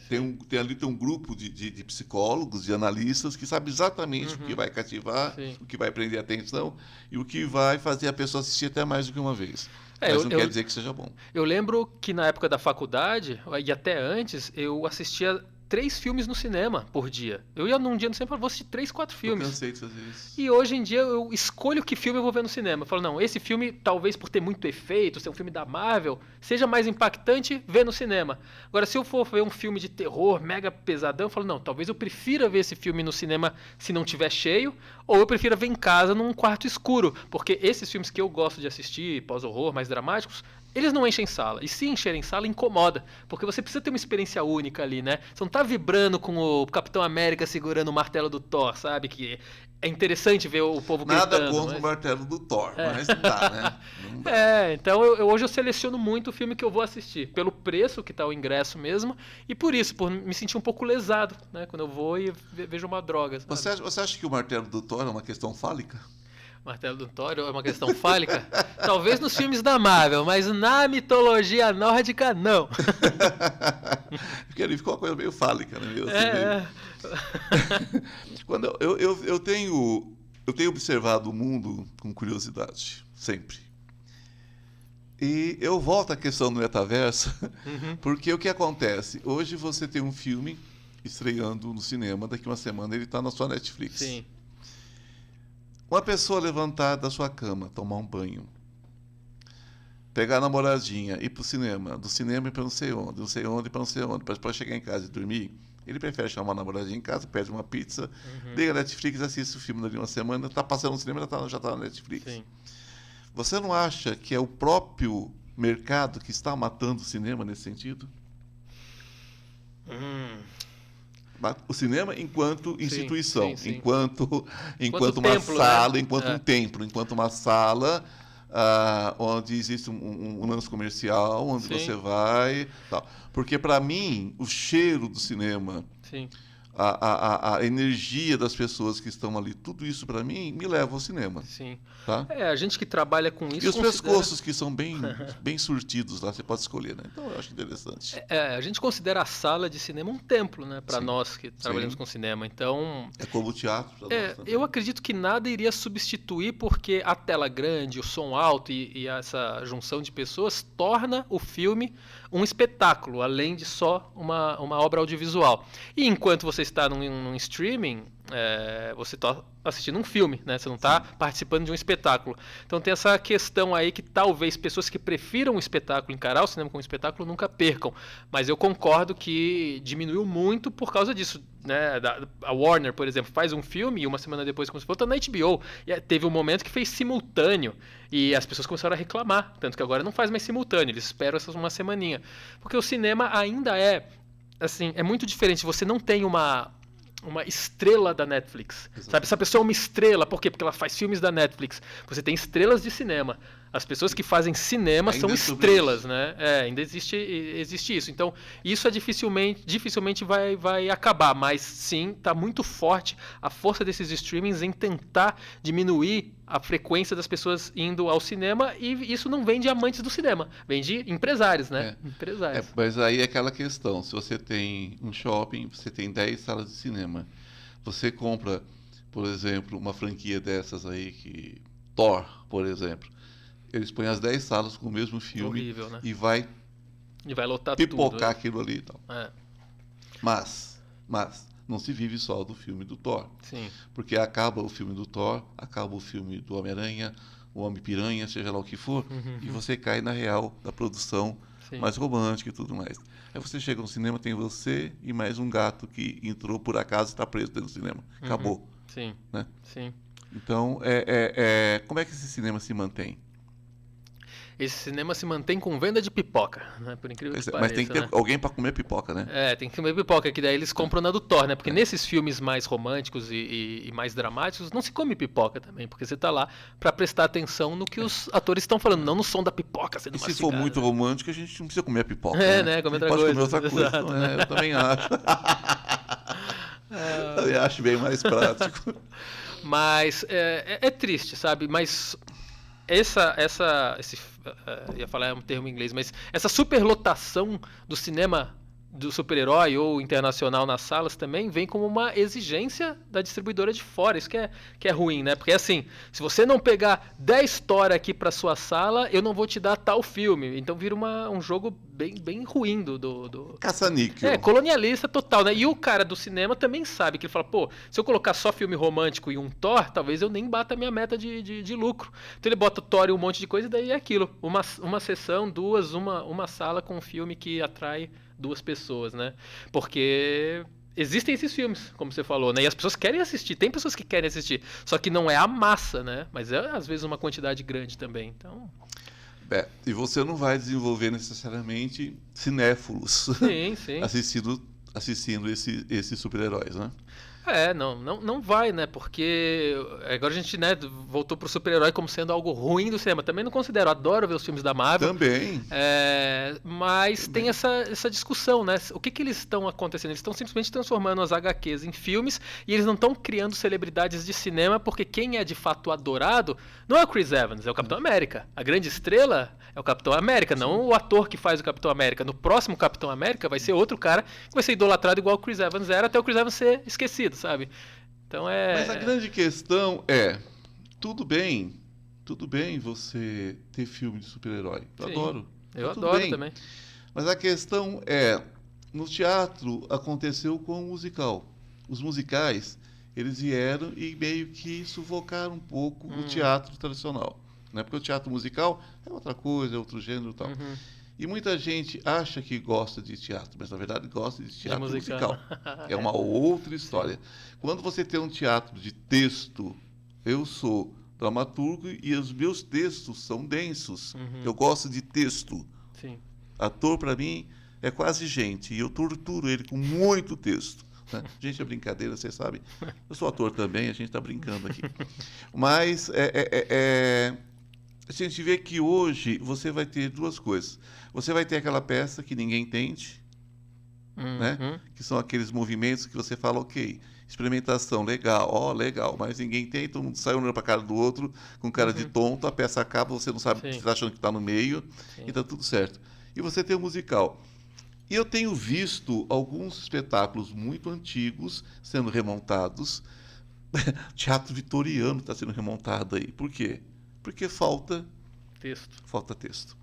Tem um grupo de psicólogos, de analistas, que sabe exatamente o que vai cativar, o que vai prender a atenção e o que vai fazer a pessoa assistir até mais do que uma vez. Mas não quer dizer que seja bom. Eu lembro que na época da faculdade, e até antes, eu assistia 3 filmes no cinema por dia. Eu ia num dia no cinema e falava, vou assistir 3, 4 filmes. Eu cansei de fazer isso. E hoje em dia eu escolho que filme eu vou ver no cinema. Eu falo, não, esse filme, talvez por ter muito efeito, ser um filme da Marvel, seja mais impactante ver no cinema. Agora, se eu for ver um filme de terror mega pesadão, eu falo, não, talvez eu prefira ver esse filme no cinema se não tiver cheio, ou eu prefira ver em casa num quarto escuro. Porque esses filmes que eu gosto de assistir, pós-horror, mais dramáticos, eles não enchem sala. E se encherem sala, incomoda. Porque você precisa ter uma experiência única ali, né? Você não tá vibrando com o Capitão América segurando o martelo do Thor, sabe? Que é interessante ver o povo gritando. Nada contra o martelo do Thor, mas não dá, né? Não dá. Então hoje eu seleciono muito o filme que eu vou assistir. Pelo preço que tá o ingresso mesmo. E por isso, por me sentir um pouco lesado, né? Quando eu vou e vejo uma droga. Sabe? Você acha que o martelo do Thor é uma questão fálica? Martelo do Thor é uma questão fálica? Talvez nos filmes da Marvel, mas na mitologia nórdica, não. Porque ali ficou uma coisa meio fálica, né? Quando eu tenho observado o mundo com curiosidade, sempre. E eu volto à questão do metaverso, porque o que acontece? Hoje você tem um filme estreando no cinema, daqui uma semana ele está na sua Netflix. Sim. Uma pessoa levantar da sua cama, tomar um banho, pegar a namoradinha, ir pro cinema, do cinema ir para não sei onde para não sei onde, para chegar em casa e dormir, ele prefere chamar a namoradinha em casa, pede uma pizza, liga a Netflix, assiste o filme dali uma semana, está passando no cinema, já está na Netflix. Sim. Você não acha que é o próprio mercado que está matando o cinema nesse sentido? O cinema enquanto instituição, sim. enquanto uma templo, sala, né? enquanto um templo, enquanto uma sala onde existe um lance comercial, onde Sim. você vai, tal. Porque para mim o cheiro do cinema, Sim. a energia das pessoas que estão ali, tudo isso para mim me leva ao cinema. Sim. Tá? A gente que trabalha com isso... E os pescoços que são bem surtidos lá, você pode escolher, né? Então eu acho interessante. A gente considera a sala de cinema um templo, né? Para nós que trabalhamos com cinema. Então... É como o teatro para nós também. Eu acredito que nada iria substituir, porque a tela grande, o som alto e essa junção de pessoas torna o filme um espetáculo, além de só uma obra audiovisual. E enquanto você está num streaming, você está assistindo um filme, né? Você não está participando de um espetáculo. Então tem essa questão aí que talvez pessoas que prefiram o espetáculo, encarar o cinema como um espetáculo, nunca percam. Mas eu concordo que diminuiu muito por causa disso, né? A Warner, por exemplo, faz um filme e uma semana depois, como se fosse, tá na HBO. E teve um momento que fez simultâneo e as pessoas começaram a reclamar. Tanto que agora não faz mais simultâneo, eles esperam uma semaninha. Porque o cinema ainda assim, é muito diferente. Você não tem uma estrela da Netflix. Sabe? Essa pessoa é uma estrela, por quê? Porque ela faz filmes da Netflix. Você tem estrelas de cinema. As pessoas que fazem cinema são estrelas, né? Ainda existe isso. Então, isso dificilmente vai acabar, mas sim, está muito forte a força desses streamings em tentar diminuir a frequência das pessoas indo ao cinema, e isso não vem de amantes do cinema, vem de empresários, né? Empresários. Mas aí é aquela questão, se você tem um shopping, você tem 10 salas de cinema, você compra, por exemplo, uma franquia dessas aí, Thor, por exemplo, eles põem as 10 salas com o mesmo filme. Horrível, né? E vai lotar pipocar tudo, aquilo ali e tal. Mas não se vive só do filme do Thor. Sim. Porque acaba o filme do Thor, acaba o filme do Homem-Aranha, o Homem-Piranha, seja lá o que for, e você cai na real da produção mais romântica e tudo mais. Aí você chega no cinema, tem você e mais um gato que entrou por acaso e está preso dentro do cinema. Acabou. Sim. Né? Sim. Então, como é que esse cinema se mantém? Esse cinema se mantém com venda de pipoca, né? Por incrível que pareça. Mas tem que ter alguém para comer pipoca, né? Tem que comer pipoca, que daí eles compram na do Thor, né? Porque nesses filmes mais românticos e mais dramáticos, não se come pipoca também, porque você tá lá para prestar atenção no que os atores estão falando, não no som da pipoca sendo mastigada. E se for muito romântico, a gente não precisa comer a pipoca. Né? Comer outra coisa. Pode comer outra coisa. Exato, então, eu também acho. Eu acho bem mais prático. Mas é triste, sabe? Mas ia falar um termo em inglês, mas essa superlotação do cinema do super-herói ou internacional nas salas também vem como uma exigência da distribuidora de fora. Isso que é ruim, né? Porque assim, se você não pegar 10 Thor aqui para sua sala, eu não vou te dar tal filme. Então vira um jogo bem ruim do... Caça-níquel. Colonialista total, né? E o cara do cinema também sabe que ele fala, pô, se eu colocar só filme romântico e um Thor, talvez eu nem bata a minha meta de lucro. Então ele bota Thor e um monte de coisa e daí é aquilo. Uma sessão, duas, uma sala com um filme que atrai 2 pessoas, né? Porque existem esses filmes, como você falou, né? E as pessoas querem assistir, tem pessoas que querem assistir, só que não é a massa, né? Mas às vezes uma quantidade grande também, então... E você não vai desenvolver necessariamente cinéfilos sim. assistindo esses super-heróis, né? Não vai, né? Porque agora a gente, né, voltou pro super-herói como sendo algo ruim do cinema. Também não considero, adoro ver os filmes da Marvel. Também. Mas tem essa discussão, né? O que eles estão acontecendo? Eles estão simplesmente transformando as HQs em filmes e eles não estão criando celebridades de cinema, porque quem é de fato adorado não é o Chris Evans, é o Capitão América. A grande estrela é o Capitão América, não o ator que faz o Capitão América. No próximo Capitão América vai ser outro cara que vai ser idolatrado igual o Chris Evans era, até o Chris Evans ser esquecido, sabe? Então Mas a grande questão tudo bem tudo bem você ter filme de super-herói. Eu Sim, adoro. Eu Tá tudo adoro bem. também. Mas a questão é, no teatro aconteceu com o musical. Os musicais, eles vieram e meio que sufocaram um pouco o teatro tradicional. Né? Porque o teatro musical é outra coisa, é outro gênero e tal. Uhum. E muita gente acha que gosta de teatro, mas na verdade gosta de teatro musical. É uma outra história. Quando você tem um teatro de texto, eu sou dramaturgo e os meus textos são densos. Eu gosto de texto. Sim. Ator, para mim, é quase gente. E eu torturo ele com muito texto. Né? Gente, é brincadeira, vocês sabem. Eu sou ator também, a gente está brincando aqui. Mas a gente vê que hoje você vai ter duas coisas. Você vai ter aquela peça que ninguém entende, né? Que são aqueles movimentos que você fala, ok, experimentação, legal, legal, mas ninguém tem, todo mundo sai olhando para a cara do outro com cara de tonto, a peça acaba, você não sabe, Sim. você está achando que está no meio, Sim. e está tudo certo. E você tem o musical. E eu tenho visto alguns espetáculos muito antigos sendo remontados. Teatro vitoriano está sendo remontado aí. Por quê? Porque falta texto.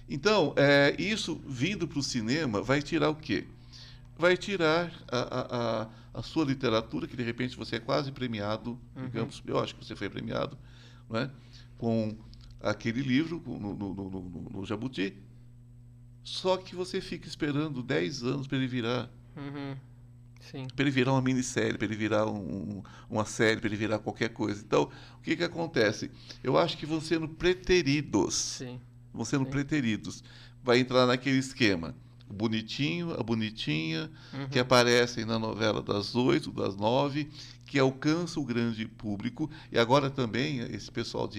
Então, isso vindo para o cinema vai tirar o quê? Vai tirar a sua literatura, que de repente você é quase premiado, digamos, eu acho que você foi premiado, não é? Com aquele livro no Jabuti, só que você fica esperando 10 anos para ele virar. Sim. Para ele virar uma minissérie, para ele virar uma série, para ele virar qualquer coisa. Então, o que acontece? Eu acho que vão sendo preteridos. Sim. Vão sendo preteridos. Vai entrar naquele esquema. O bonitinho, a bonitinha, que aparecem na novela das 8, das 9, que alcança o grande público. E agora também, esse pessoal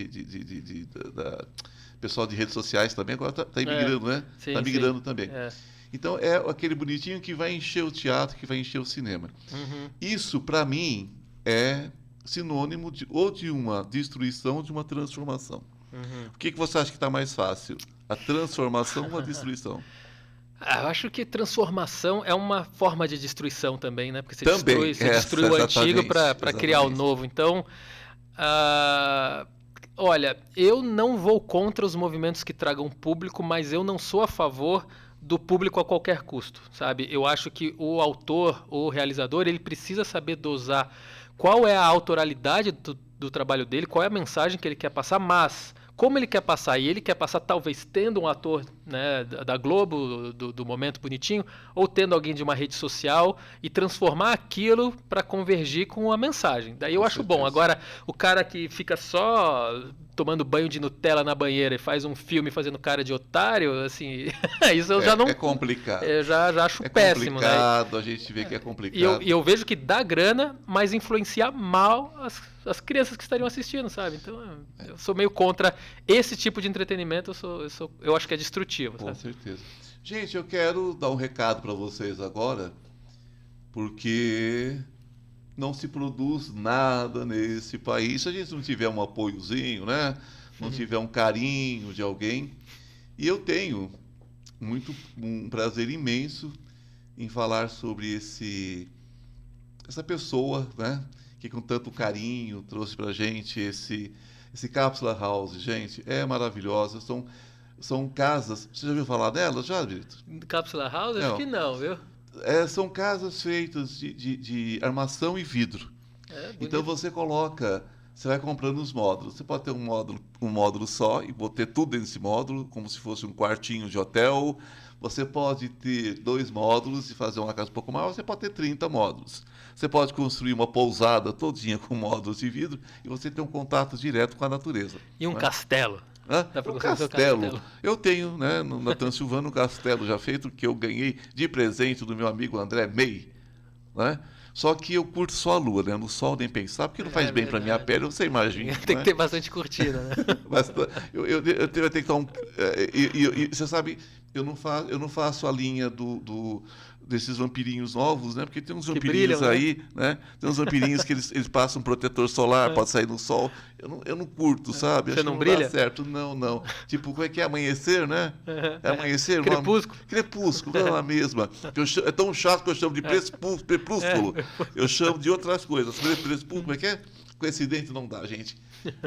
pessoal de redes sociais também agora está imigrando, né? Está migrando também. Então, é aquele bonitinho que vai encher o teatro, que vai encher o cinema. Isso, para mim, é sinônimo ou de uma destruição ou de uma transformação. O que você acha que está mais fácil? A transformação ou a destruição? Eu acho que transformação é uma forma de destruição também, né? Porque também, você destrui o antigo para criar o novo. Então, olha, eu não vou contra os movimentos que tragam público, mas eu não sou a favor do público a qualquer custo, sabe? Eu acho que o autor, o realizador, ele precisa saber dosar qual é a autoralidade do trabalho dele, qual é a mensagem que ele quer passar, mas como ele quer passar, e ele quer passar talvez tendo um ator, né, da Globo, do momento bonitinho, ou tendo alguém de uma rede social, e transformar aquilo para convergir com a mensagem. Daí eu acho bom. Agora, o cara que fica só tomando banho de Nutella na banheira e faz um filme fazendo cara de otário, assim, isso eu já não... É complicado. Eu já acho péssimo, né? É complicado, a gente vê que é complicado. E eu vejo que dá grana, mas influencia mal as crianças que estariam assistindo, sabe? Então, eu sou meio contra esse tipo de entretenimento, eu acho que é destrutivo, sabe? Com certeza. Gente, eu quero dar um recado para vocês agora, porque não se produz nada nesse país se a gente não tiver um apoiozinho, né? Não tiver um carinho de alguém. E eu tenho um prazer imenso em falar sobre essa pessoa, né? Que com tanto carinho trouxe pra gente esse Cápsula House. Gente, é maravilhosa. São casas... Você já ouviu falar delas, já, Brito? Cápsula House? Acho que não, viu? São casas feitas de armação e vidro. Então você vai comprando os módulos. Você pode ter um módulo só e ter tudo dentro desse módulo, como se fosse um quartinho de hotel. Você pode ter 2 módulos e fazer uma casa um pouco maior. Você pode ter 30 módulos. Você pode construir uma pousada todinha com módulos de vidro e você ter um contato direto com a natureza. E um castelo? Um castelo. Eu tenho, né, na Transilvânia, um castelo já feito que eu ganhei de presente do meu amigo André May, né? Só que eu curto só a lua, né? No sol nem pensar, porque não faz bem para minha pele, você imagina. Tem que ter bastante curtida, né? Mas eu tenho que dar você sabe, eu não faço a linha desses vampirinhos novos, né? Porque tem uns vampirinhos brilham, aí, né? Tem uns vampirinhos que eles passam um protetor solar, pode sair no sol. Eu não curto, sabe? Você Acho não que brilha? Dá certo. Não. Tipo, como é que é? Amanhecer, né? É amanhecer? Crepúsculo. Crepúsculo, não é a mesma. É tão chato que eu chamo de crepúsculo. Eu chamo de outras coisas. Crepúsculo, como é que é? Com esse dente não dá, gente.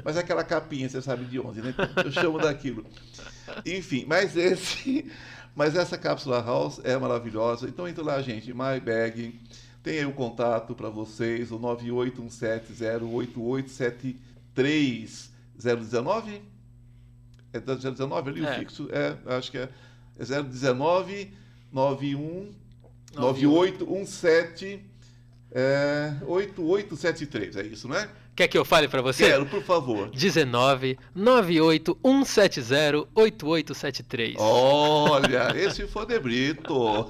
Mas aquela capinha, você sabe de onde, né? Eu chamo daquilo. Enfim, mas essa cápsula house é maravilhosa. Então entra lá, gente, MyBag. Tem aí o contato para vocês, o 981708873 019? É 019 ali o fixo? Acho que é 019 91 9817 8873, é isso, né? Quer que eu fale para você? Quero, por favor. 19 98 170 8873. Olha, esse foi de Brito.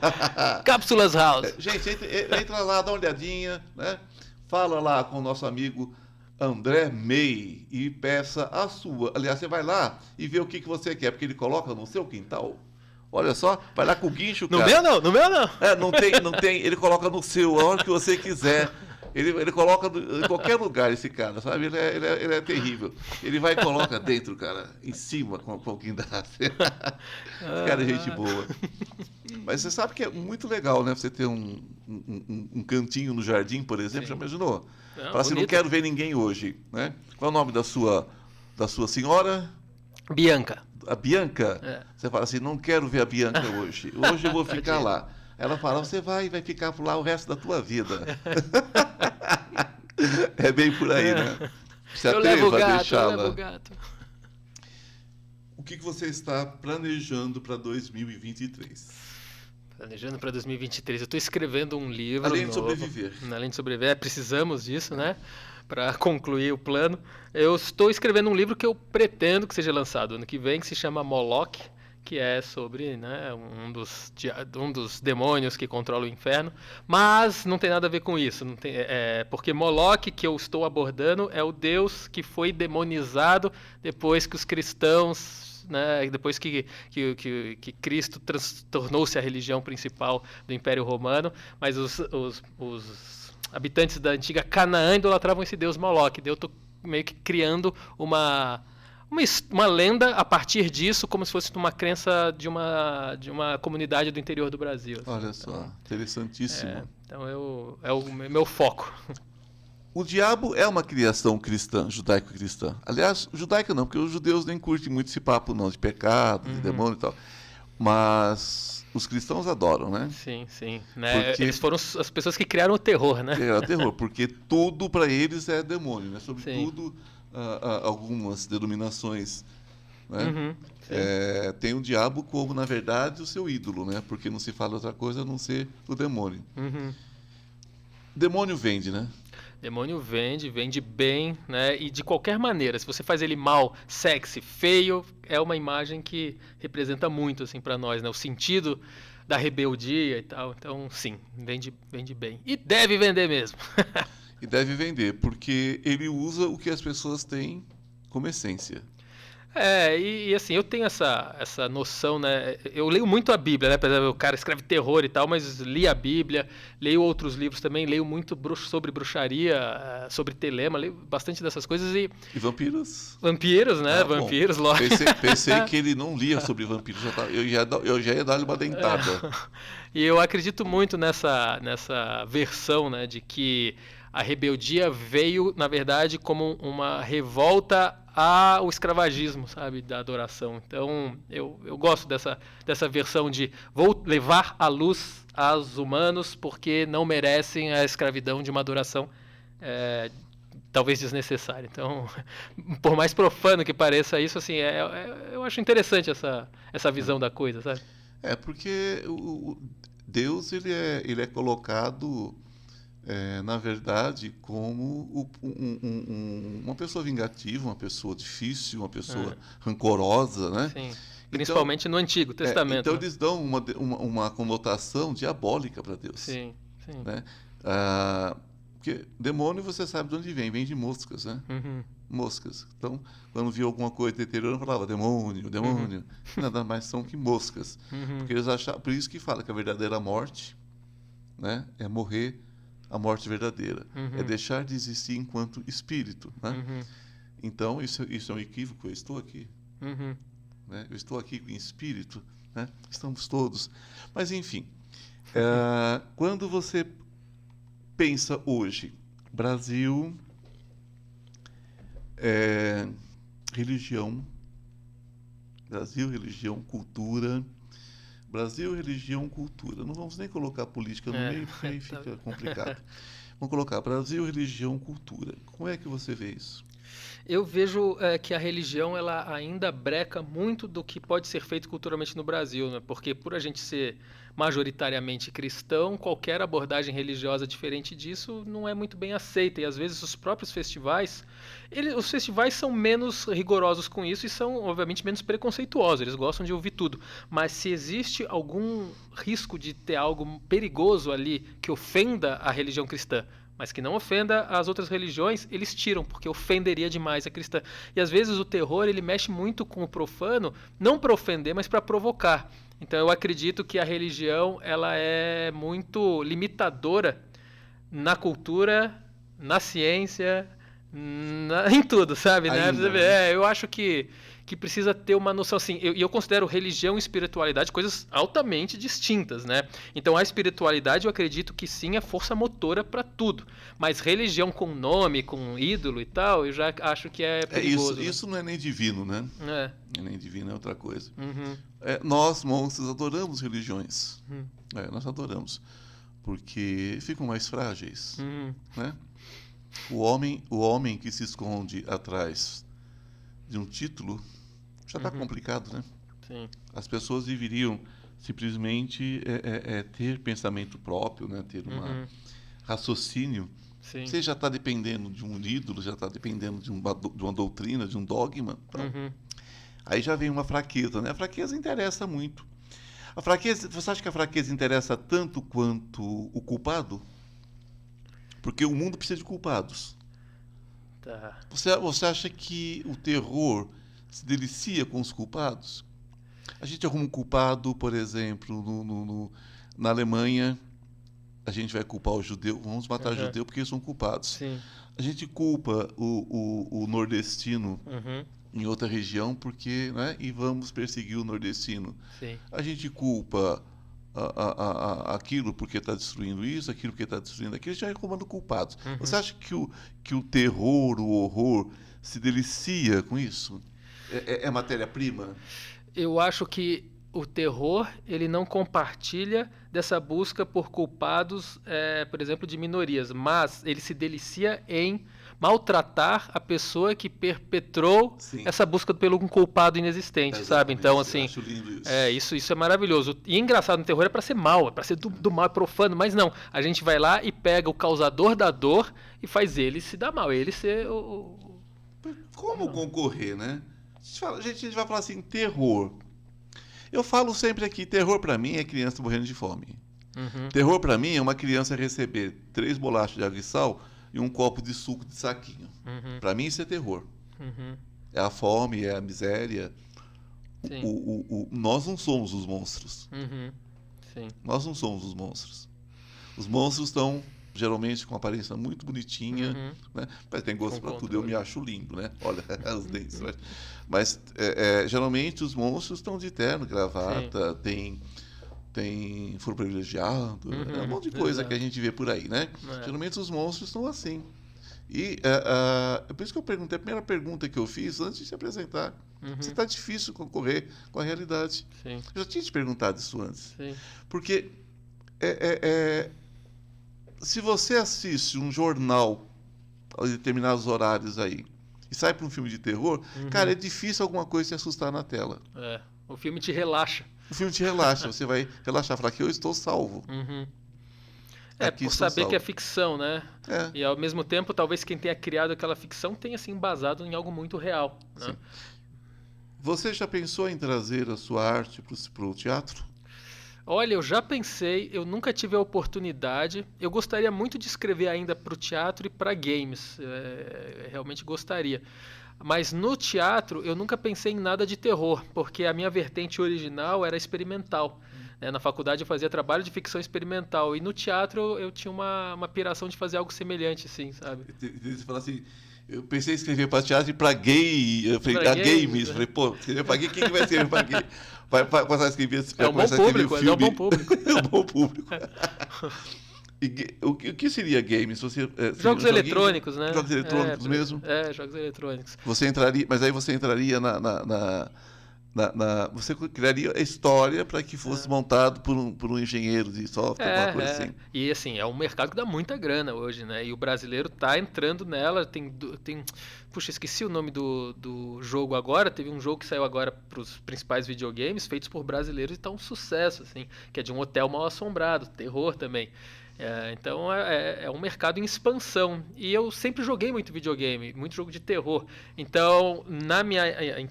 Cápsulas House. Gente, entra lá, dá uma olhadinha, né? Fala lá com o nosso amigo André May e peça a sua. Aliás, você vai lá e vê o que você quer, porque ele coloca no seu quintal. Olha só, vai lá com o guincho, cara. No meu não. Não tem, ele coloca no seu, a hora que você quiser. Ele coloca em qualquer lugar, esse cara, sabe? Ele é terrível. Ele vai e coloca dentro, cara, em cima, com o guindaste. Esse cara é gente boa. Mas você sabe que é muito legal, né? Você ter um cantinho no jardim, por exemplo, já imaginou? Fala assim, não quero ver ninguém hoje, né? Qual é o nome da sua senhora? Bianca. A Bianca? Você fala assim, não quero ver a Bianca hoje. Hoje eu vou ficar lá. Ela fala, você vai ficar por lá o resto da tua vida. É bem por aí, né? Se atreva a deixá-la. O que você está planejando para 2023? Planejando para 2023. Eu estou escrevendo um livro Além de novo. sobreviver. Além de sobreviver. Precisamos disso, né? Para concluir o plano. Eu estou escrevendo um livro que eu pretendo que seja lançado ano que vem, que se chama Moloch, que é sobre, né, um dos demônios que controla o inferno, mas não tem nada a ver com isso, não tem, porque Moloch, que eu estou abordando, é o deus que foi demonizado depois que os cristãos, né, depois que Cristo tornou-se a religião principal do Império Romano, mas os habitantes da antiga Canaã idolatravam esse deus Moloch. Eu estou meio que criando uma lenda a partir disso, como se fosse uma crença de uma comunidade do interior do Brasil. Assim. Olha só, interessantíssimo. Então é o meu foco. O diabo é uma criação cristã, judaico-cristã. Aliás, judaica não, porque os judeus nem curtem muito esse papo não, de pecado, de demônio e tal. Mas os cristãos adoram, né? Sim. Né? Eles foram as pessoas que criaram o terror, né? Criaram o terror, porque tudo para eles é demônio, né? Sobretudo algumas denominações, né? Tem o diabo como, na verdade, o seu ídolo, né? Porque não se fala outra coisa a não ser o demônio. Demônio vende, né? Demônio vende bem, né? E de qualquer maneira, se você faz ele mal, sexy, feio, é uma imagem que representa muito assim para nós, né? O sentido da rebeldia e tal. Então, sim, vende bem. E deve vender mesmo. E deve vender, porque ele usa o que as pessoas têm como essência. E assim, eu tenho essa noção, né? Eu leio muito a Bíblia, né? Por exemplo, o cara escreve terror e tal, mas li a Bíblia, leio outros livros também, leio muito sobre bruxaria, sobre telema, leio bastante dessas coisas e vampiros? Vampiros, né? Vampiros, lógico. Pensei que ele não lia sobre vampiros, eu já ia dar-lhe uma dentada. E eu acredito muito nessa versão, né? De que a rebeldia veio, na verdade, como uma revolta ao escravagismo, sabe, da adoração. Então, eu gosto dessa versão de vou levar a luz aos humanos porque não merecem a escravidão de uma adoração talvez desnecessária. Então, por mais profano que pareça isso, assim, eu acho interessante essa visão da coisa, sabe? Porque Deus ele é colocado na verdade, como uma pessoa vingativa, uma pessoa difícil, uma pessoa rancorosa, né? Sim. Principalmente então, no Antigo Testamento. Então eles dão uma conotação diabólica para Deus. Sim. Né? Porque demônio, você sabe de onde vem de moscas, né? Moscas. Então, quando via alguma coisa deteriorando, falava demônio. Nada mais são que moscas. Porque eles achavam, por isso que fala que a verdadeira morte, né, é morrer a morte verdadeira. É deixar de existir enquanto espírito. Né? Então, isso é um equívoco. Eu estou aqui. Né? Eu estou aqui em espírito. Né? Estamos todos. Mas, enfim, quando você pensa hoje, Brasil, Religião. Brasil, religião, cultura. Brasil, religião, cultura. Não vamos nem colocar política no meio, porque aí fica complicado. Vamos colocar Brasil, religião, cultura. Como é que você vê isso? Eu vejo que a religião ela ainda breca muito do que pode ser feito culturalmente no Brasil, né? Porque por a gente ser majoritariamente cristão, qualquer abordagem religiosa diferente disso não é muito bem aceita. E às vezes os próprios festivais, os festivais são menos rigorosos com isso e são, obviamente, menos preconceituosos. Eles gostam de ouvir tudo. Mas se existe algum risco de ter algo perigoso ali que ofenda a religião cristã, mas que não ofenda as outras religiões, eles tiram, porque ofenderia demais a cristã. E às vezes o terror ele mexe muito com o profano, não para ofender, mas para provocar. Então eu acredito que a religião ela é muito limitadora na cultura, na ciência, em tudo, sabe? Né? Eu acho que precisa ter uma noção assim. Eu considero religião e espiritualidade coisas altamente distintas, né? Então a espiritualidade eu acredito que sim é força motora para tudo. Mas religião com nome, com ídolo e tal, eu já acho que é perigoso. Isso não é nem divino, né? É. Não é nem divino, é outra coisa. Uhum. Nós, monstros, adoramos religiões. Nós adoramos. Porque ficam mais frágeis, né? O homem que se esconde atrás de um título já está complicado, né? Sim. As pessoas deveriam simplesmente ter pensamento próprio, né? Ter um raciocínio. Sim. Você já está dependendo de um ídolo, já está dependendo de uma doutrina, de um dogma. Então, aí já vem uma fraqueza, né? A fraqueza interessa muito. Você acha que a fraqueza interessa tanto quanto o culpado? Porque o mundo precisa de culpados. Tá. Você acha que o terror se delicia com os culpados? A gente arruma um culpado, por exemplo, na Alemanha, a gente vai culpar o judeu, vamos matar o judeu porque eles são culpados. Sim. A gente culpa o nordestino em outra região porque, né, e vamos perseguir o nordestino. Sim. A gente culpa aquilo porque está destruindo isso, aquilo porque está destruindo aquilo, já é comando culpados. Você acha que o terror, o horror, se delicia com isso? É matéria-prima? Eu acho que o terror ele não compartilha dessa busca por culpados, por exemplo, de minorias, mas ele se delicia em maltratar a pessoa que perpetrou essa busca pelo um culpado inexistente, sabe? Então, assim, eu acho lindo isso. Isso é maravilhoso. E engraçado, no terror é para ser mal, é para ser do mal, é profano, mas não. A gente vai lá e pega o causador da dor e faz ele se dar mal, ele ser o... Como concorrer, né? A gente vai falar assim, terror. Eu falo sempre aqui, terror para mim é criança morrendo de fome. Terror para mim é uma criança receber 3 bolachas de água e sal e um copo de suco de saquinho. Para mim isso é terror. É a fome, é a miséria. Nós não somos os monstros. Sim. Nós não somos os monstros. Os monstros estão geralmente com uma aparência muito bonitinha, né? Mas tem gosto para tudo, eu me acho lindo, né? Olha os dentes. Mas geralmente os monstros estão de terno, gravata, tem foro privilegiado, um monte de coisa que a gente vê por aí, né? Geralmente os monstros estão assim. E é por isso que eu perguntei, a primeira pergunta que eu fiz antes de se apresentar, se está difícil concorrer com a realidade. Sim. Eu já tinha te perguntado isso antes. Sim. Porque se você assiste um jornal a determinados horários aí e sai para um filme de terror, cara, é difícil alguma coisa te assustar na tela. O filme te relaxa. O filme te relaxa, você vai relaxar, falar que eu estou salvo. Por saber que é ficção, né? E ao mesmo tempo, talvez quem tenha criado aquela ficção tenha se embasado em algo muito real. Né? Você já pensou em trazer a sua arte para o teatro? Olha, eu já pensei, eu nunca tive a oportunidade. Eu gostaria muito de escrever ainda para o teatro e para games. Realmente gostaria. Mas no teatro eu nunca pensei em nada de terror, porque a minha vertente original era experimental. Na faculdade eu fazia trabalho de ficção experimental e no teatro eu tinha uma piração de fazer algo semelhante, assim, sabe? Você fala assim, eu pensei em escrever para teatro e para gay, eu falei, para games. Eu falei, pô, escrever para gay, quem que vai escrever para gay? Vai começar a escrever é um bom público, é um bom público. É um bom público. O que seria games? Jogos eletrônicos, né? Jogos eletrônicos mesmo? Jogos eletrônicos. Você entraria, mas aí você entraria você criaria a história para que fosse montado por um engenheiro de software, alguma coisa assim. E assim, é um mercado que dá muita grana hoje, né? E o brasileiro tá entrando nela. Puxa, esqueci o nome do jogo agora. Teve um jogo que saiu agora para os principais videogames, feitos por brasileiros e tá um sucesso, assim, que é de um hotel mal assombrado, terror também. Então é um mercado em expansão. E eu sempre joguei muito videogame, muito jogo de terror. Então, na minha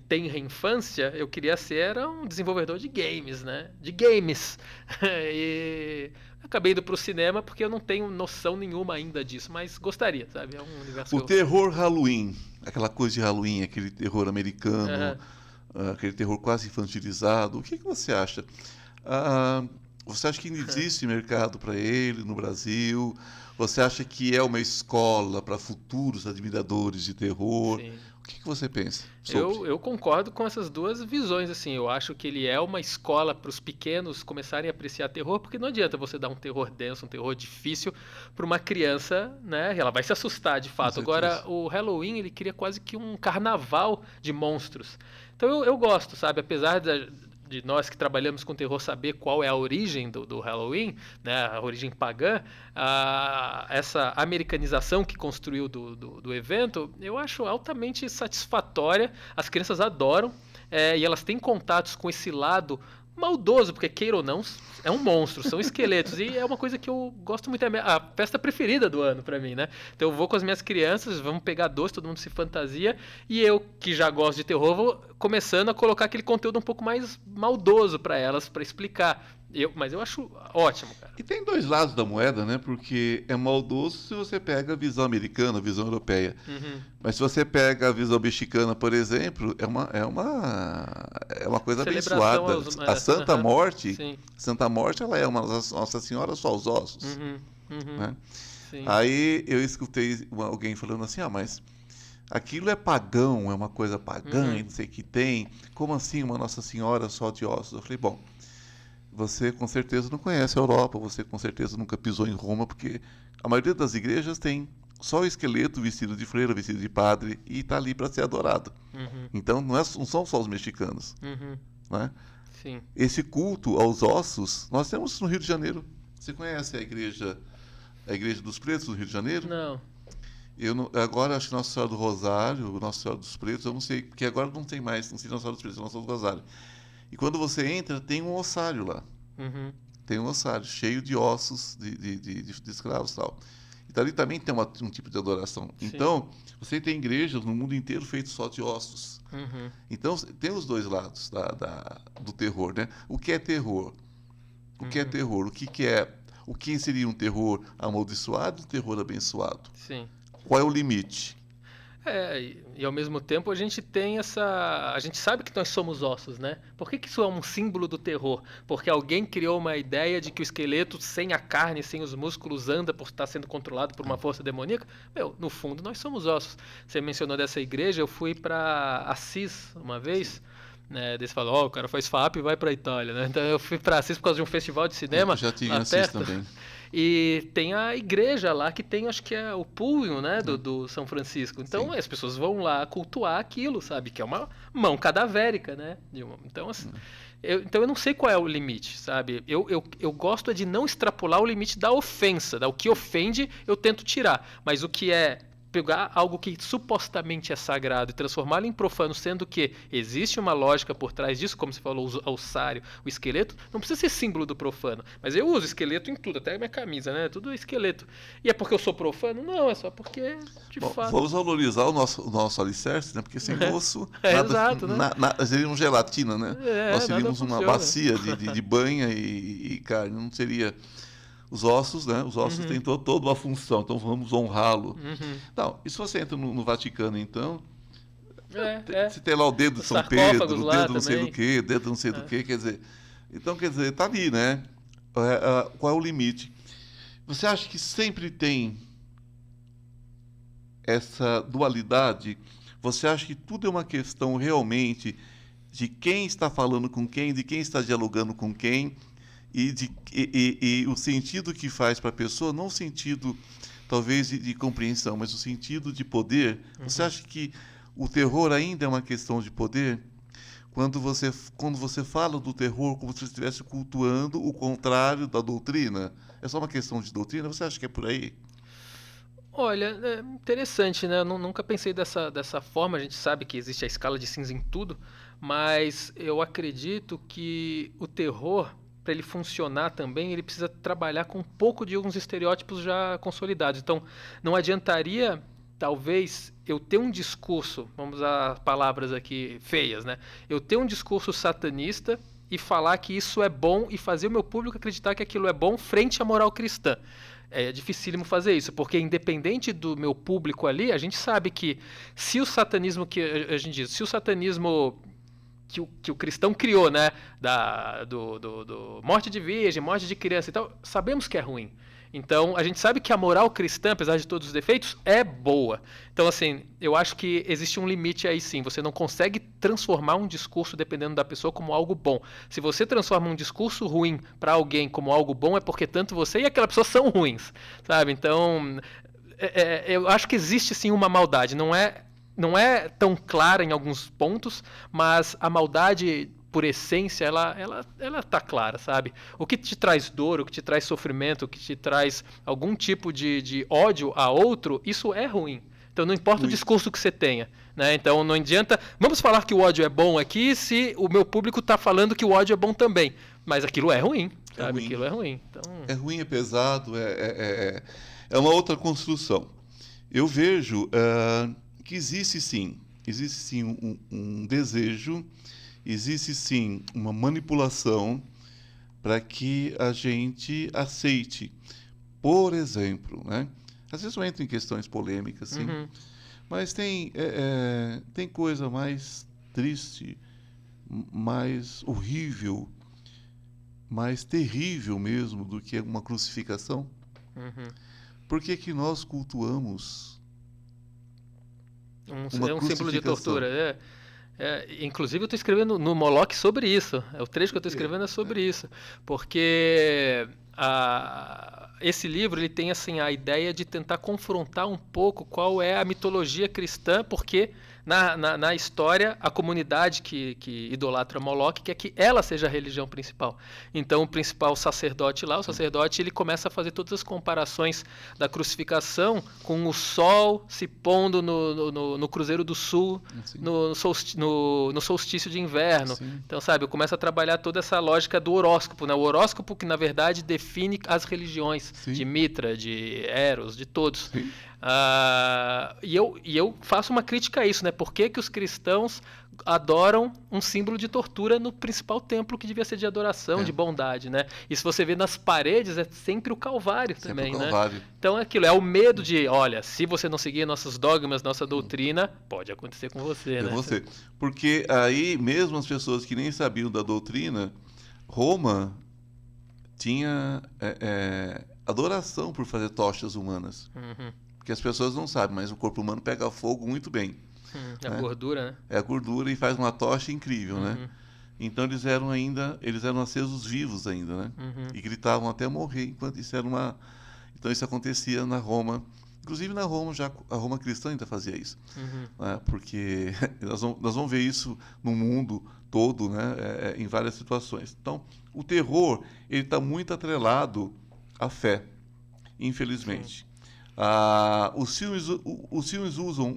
tenra infância, eu queria ser um desenvolvedor de games, né? De games. E acabei indo pro cinema porque eu não tenho noção nenhuma ainda disso, mas gostaria, sabe? É um universo. O terror Halloween, aquela coisa de Halloween, aquele terror americano, aquele terror quase infantilizado. O que você acha? Você acha que não existe mercado para ele no Brasil? Você acha que é uma escola para futuros admiradores de terror? Sim. O que você pensa sobre? Eu concordo com essas duas visões, assim. Eu acho que ele é uma escola para os pequenos começarem a apreciar terror, porque não adianta você dar um terror denso, um terror difícil para uma criança, né? Ela vai se assustar, de fato. Agora, o Halloween, ele cria quase que um carnaval de monstros. Então eu gosto, sabe? Apesar de nós que trabalhamos com terror saber qual é a origem do Halloween, né, a origem pagã, essa americanização que construiu do evento, eu acho altamente satisfatória. As crianças adoram, e elas têm contatos com esse lado maldoso, porque queira ou não, é um monstro, são esqueletos, e é uma coisa que eu gosto muito, é a festa preferida do ano pra mim, né? Então eu vou com as minhas crianças, vamos pegar doce, todo mundo se fantasia, e eu, que já gosto de terror, vou começando a colocar aquele conteúdo um pouco mais maldoso pra elas, pra explicar. Mas eu acho ótimo, cara. E tem dois lados da moeda, né? Porque é maldoso se você pega a visão americana, a visão europeia. Mas se você pega a visão mexicana, por exemplo, é uma coisa Celebração abençoada. A Santa Morte, sim. Santa Morte, ela é uma Nossa Senhora só aos ossos. Né? Sim. Aí eu escutei alguém falando assim, mas aquilo é pagão, é uma coisa pagã, e não sei o que tem. Como assim uma Nossa Senhora só de ossos? Eu falei, bom, você com certeza não conhece a Europa, você com certeza nunca pisou em Roma, porque a maioria das igrejas tem só o esqueleto vestido de freira, vestido de padre, e está ali para ser adorado. Então não são só os mexicanos. Né? Sim. Esse culto aos ossos, nós temos no Rio de Janeiro. Você conhece a igreja dos Pretos do Rio de Janeiro? Não. Agora acho que Nossa Senhora do Rosário, Nossa Senhora dos Pretos, eu não sei, porque agora não tem mais, não sei Nossa Senhora dos Pretos, Nossa Senhora do Rosário. E quando você entra, tem um ossário lá. Tem um ossário cheio de ossos de escravos e tal. E dali também tem um tipo de adoração. Sim. Então, você tem igrejas no mundo inteiro feitas só de ossos. Então, tem os dois lados do terror, né? O que é terror? O que é terror? O que seria um terror amaldiçoado e um terror abençoado? Sim. Qual é o limite? E ao mesmo tempo a gente tem a gente sabe que nós somos ossos, né? Por que isso é um símbolo do terror? Porque alguém criou uma ideia de que o esqueleto sem a carne, sem os músculos, anda por estar sendo controlado por uma força demoníaca? No fundo nós somos ossos. Você mencionou dessa igreja, eu fui para Assis uma vez, né? Daí você falou, o cara faz FAP e vai para Itália, né? Então eu fui para Assis por causa de um festival de cinema. Eu já tive lá Assis perto. também. E tem a igreja lá que tem, acho que é o punho, né, do São Francisco. Então as pessoas vão lá cultuar aquilo, sabe? Que é uma mão cadavérica, né? Então, assim, então eu não sei qual é o limite, sabe? Eu gosto de não extrapolar o limite da ofensa. O que ofende, eu tento tirar. Mas o que é pegar algo que supostamente é sagrado e transformá-lo em profano, sendo que existe uma lógica por trás disso, como você falou, o ossário, o esqueleto, não precisa ser símbolo do profano. Mas eu uso esqueleto em tudo, até a minha camisa, né? Tudo esqueleto. E é porque eu sou profano? Não, é só porque, de fato... Vamos valorizar o nosso alicerce, né? Porque sem osso, exato, né? Seria uma gelatina, né? Nós teríamos uma funciona. bacia de banha e carne, não seria... Os ossos, né? Os ossos têm toda uma função, então vamos honrá-lo. Não, e se você entra no Vaticano, então, você tem lá o dedo de São Pedro, o dedo não sei do que, dedo não sei do que, quer dizer... Então, quer dizer, tá ali, né? Qual é o limite? Você acha que sempre tem essa dualidade? Você acha que tudo é uma questão realmente de quem está falando com quem, de quem está dialogando com quem? e o sentido que faz para a pessoa, não o sentido talvez de compreensão, mas o sentido de poder. Você acha que o terror ainda é uma questão de poder? Quando você fala do terror como se você estivesse cultuando o contrário da doutrina, é só uma questão de doutrina? Você acha que é por aí? Olha, é interessante, né? Eu nunca pensei dessa forma. A gente sabe que existe a escala de cinza em tudo, mas eu acredito que o terror, para ele funcionar também, ele precisa trabalhar com um pouco de alguns estereótipos já consolidados. Então, não adiantaria, talvez, eu ter um discurso, vamos usar palavras aqui feias, né? Eu ter um discurso satanista e falar que isso é bom e fazer o meu público acreditar que aquilo é bom frente à moral cristã. É dificílimo fazer isso, porque independente do meu público ali, a gente sabe que se o satanismo que a gente diz, se o satanismo que o cristão criou, né, do morte de virgem, morte de criança e tal, sabemos que é ruim. Então, a gente sabe que a moral cristã, apesar de todos os defeitos, é boa. Então, assim, eu acho que existe um limite aí sim. Você não consegue transformar um discurso, dependendo da pessoa, como algo bom. Se você transforma um discurso ruim para alguém como algo bom, é porque tanto você e aquela pessoa são ruins, sabe? Então, eu acho que existe sim uma maldade. Não é tão clara em alguns pontos, mas a maldade, por essência, ela tá clara, sabe? O que te traz dor, o que te traz sofrimento, o que te traz algum tipo de ódio a outro, isso é ruim. Então não importa o discurso que você tenha, né? Então não adianta, vamos falar que o ódio é bom aqui se o meu público está falando que o ódio é bom também. Mas aquilo é ruim, sabe? Ruim. Aquilo é ruim. Então... É ruim, é pesado, é uma outra construção. Eu vejo que existe sim um desejo, existe sim uma manipulação para que a gente aceite. Por exemplo, né? Às vezes eu entro em questões polêmicas, sim, mas tem coisa mais triste, mais horrível, mais terrível mesmo do que uma crucificação. Por que que nós cultuamos uma um símbolo de tortura? Inclusive eu estou escrevendo no Moloch sobre isso. O trecho que eu estou escrevendo é sobre isso, porque esse livro ele tem assim a ideia de tentar confrontar um pouco qual é a mitologia cristã, porque na história a comunidade que idolatra Moloch quer que ela seja a religião principal. Então o principal sacerdote lá, o sacerdote, ele começa a fazer todas as comparações da crucificação com o sol se pondo no Cruzeiro do Sul, no solstício de inverno. Sim. Então, sabe, começa a trabalhar toda essa lógica do horóscopo, né? O horóscopo que, na verdade, define as religiões. Sim. De Mitra, de Eros, de todos. E eu faço uma crítica a isso, né? Por que os cristãos adoram um símbolo de tortura no principal templo que devia ser de adoração, de bondade, né? E se você vê nas paredes, é sempre o Calvário também, o Calvário. Né? Então é aquilo, é o medo de, olha, se você não seguir nossos dogmas, nossa doutrina, pode acontecer com você, né? Você. Porque aí, mesmo as pessoas que nem sabiam da doutrina, Roma tinha adoração por fazer tochas humanas. Porque as pessoas não sabem, mas o corpo humano pega fogo muito bem. É a gordura, né? É a gordura e faz uma tocha incrível, né? Então eles eram acesos vivos ainda, né? E gritavam até morrer, enquanto isso era Então isso acontecia na Roma. Inclusive na Roma, a Roma cristã ainda fazia isso. Né? Porque nós vamos ver isso no mundo todo, né? Em várias situações. Então, o terror, ele está muito atrelado à fé, infelizmente. Os filmes usam,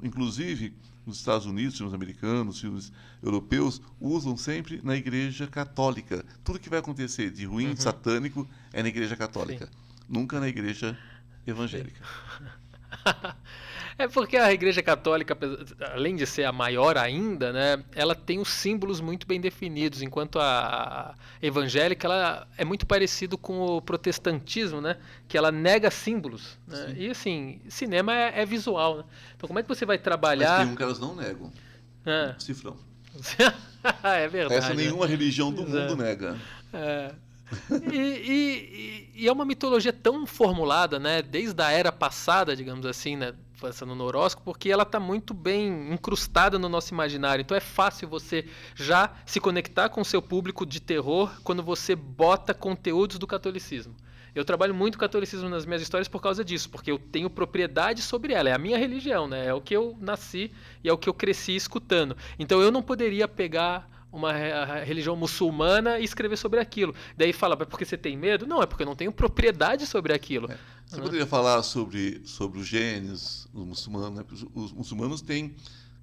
inclusive, nos Estados Unidos, filmes americanos, filmes europeus, usam sempre na Igreja Católica. Tudo que vai acontecer de ruim, de satânico, é na Igreja Católica. Sim. Nunca na Igreja evangélica. É porque a Igreja Católica, além de ser a maior ainda, né, ela tem os símbolos muito bem definidos, enquanto a evangélica ela é muito parecido com o protestantismo, né, que ela nega símbolos. Né? E assim, cinema é visual. Né? Então como é que você vai trabalhar... Mas tem um que elas não negam. Cifrão. É verdade. Essa nenhuma religião do mundo nega. E é uma mitologia tão formulada, né, desde a era passada, digamos assim, né, pensando no horóscopo, porque ela está muito bem incrustada no nosso imaginário. Então é fácil você já se conectar com o seu público de terror quando você bota conteúdos do catolicismo. Eu trabalho muito catolicismo nas minhas histórias por causa disso, porque eu tenho propriedade sobre ela. É a minha religião, né? É o que eu nasci e é o que eu cresci escutando. Então eu não poderia pegar uma religião muçulmana e escrever sobre aquilo. Daí fala, é porque você tem medo? Não, é porque eu não tenho propriedade sobre aquilo. Você poderia falar sobre os gênios, os muçulmanos, né? Os muçulmanos têm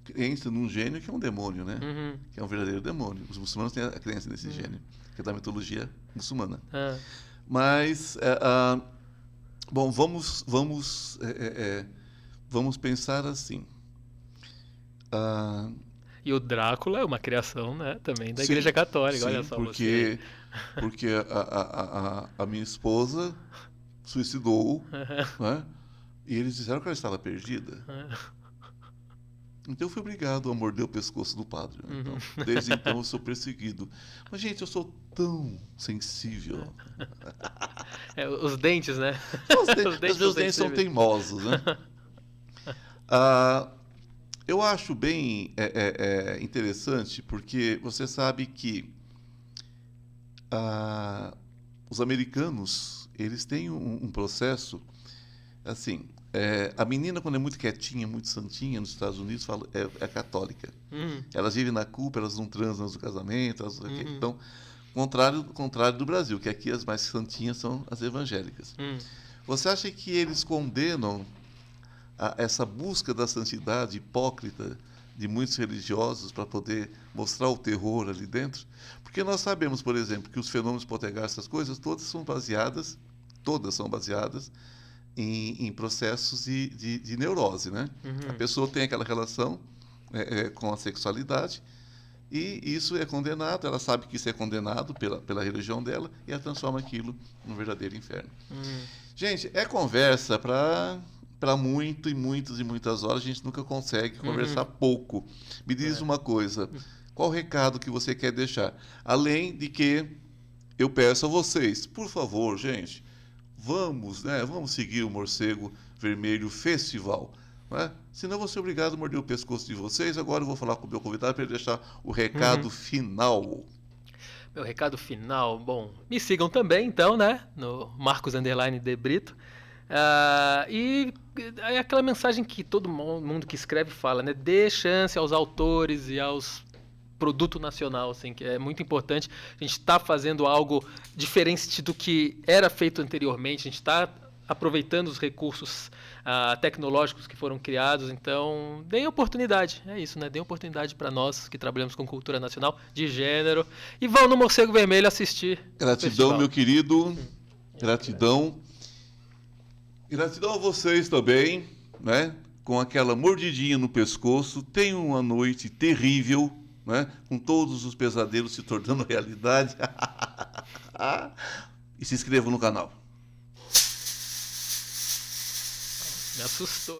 crença num gênio que é um demônio, né? Uhum. Que é um verdadeiro demônio. Os muçulmanos têm a crença nesse gênio, que é da mitologia muçulmana. Mas, bom, vamos pensar assim. E o Drácula é uma criação, né, também da Sim, Igreja Católica, sim, olha só porque você. a minha esposa suicidou, né? E eles disseram que ela estava perdida. Então eu fui obrigado a morder o pescoço do padre. Né? Então, desde então eu sou perseguido. Mas, gente, eu sou tão sensível. Os dentes, né? Os meus dentes são teimosos, né? Eu acho bem interessante, porque você sabe que os americanos, eles têm um processo, assim, a menina, quando é muito quietinha, muito santinha, nos Estados Unidos, é católica. Elas vivem na culpa, elas não transam no casamento, então, contrário do Brasil, que aqui as mais santinhas são as evangélicas. Você acha que eles condenam essa busca da santidade hipócrita de muitos religiosos para poder mostrar o terror ali dentro? Porque nós sabemos, por exemplo, que os fenômenos poltergeist, essas coisas, todas são baseadas em processos de neurose, né? A pessoa tem aquela relação com a sexualidade e isso é condenado, ela sabe que isso é condenado pela religião dela e ela transforma aquilo num verdadeiro inferno. Gente, é conversa para muitas horas, a gente nunca consegue conversar pouco. Me diz uma coisa, qual o recado que você quer deixar? Além de que eu peço a vocês, por favor, gente, vamos seguir o Morcego Vermelho Festival. Né? Senão eu vou ser obrigado a morder o pescoço de vocês. Agora eu vou falar com o meu convidado para ele deixar o recado final. Meu recado final, bom, me sigam também, então, né? No Marcos_de Brito. E é aquela mensagem que todo mundo que escreve fala, né? Dê chance aos autores e aos produto nacional, assim, que é muito importante. A gente está fazendo algo diferente do que era feito anteriormente. A gente está aproveitando os recursos tecnológicos que foram criados. Então, deem oportunidade. É isso, né? Deem oportunidade para nós que trabalhamos com cultura nacional de gênero. E vão no Morcego Vermelho assistir. Gratidão, meu querido. Gratidão. Gratidão a vocês também, né? Com aquela mordidinha no pescoço. Tenham uma noite terrível, né? Com todos os pesadelos se tornando realidade. E se inscrevam no canal. Me assustou.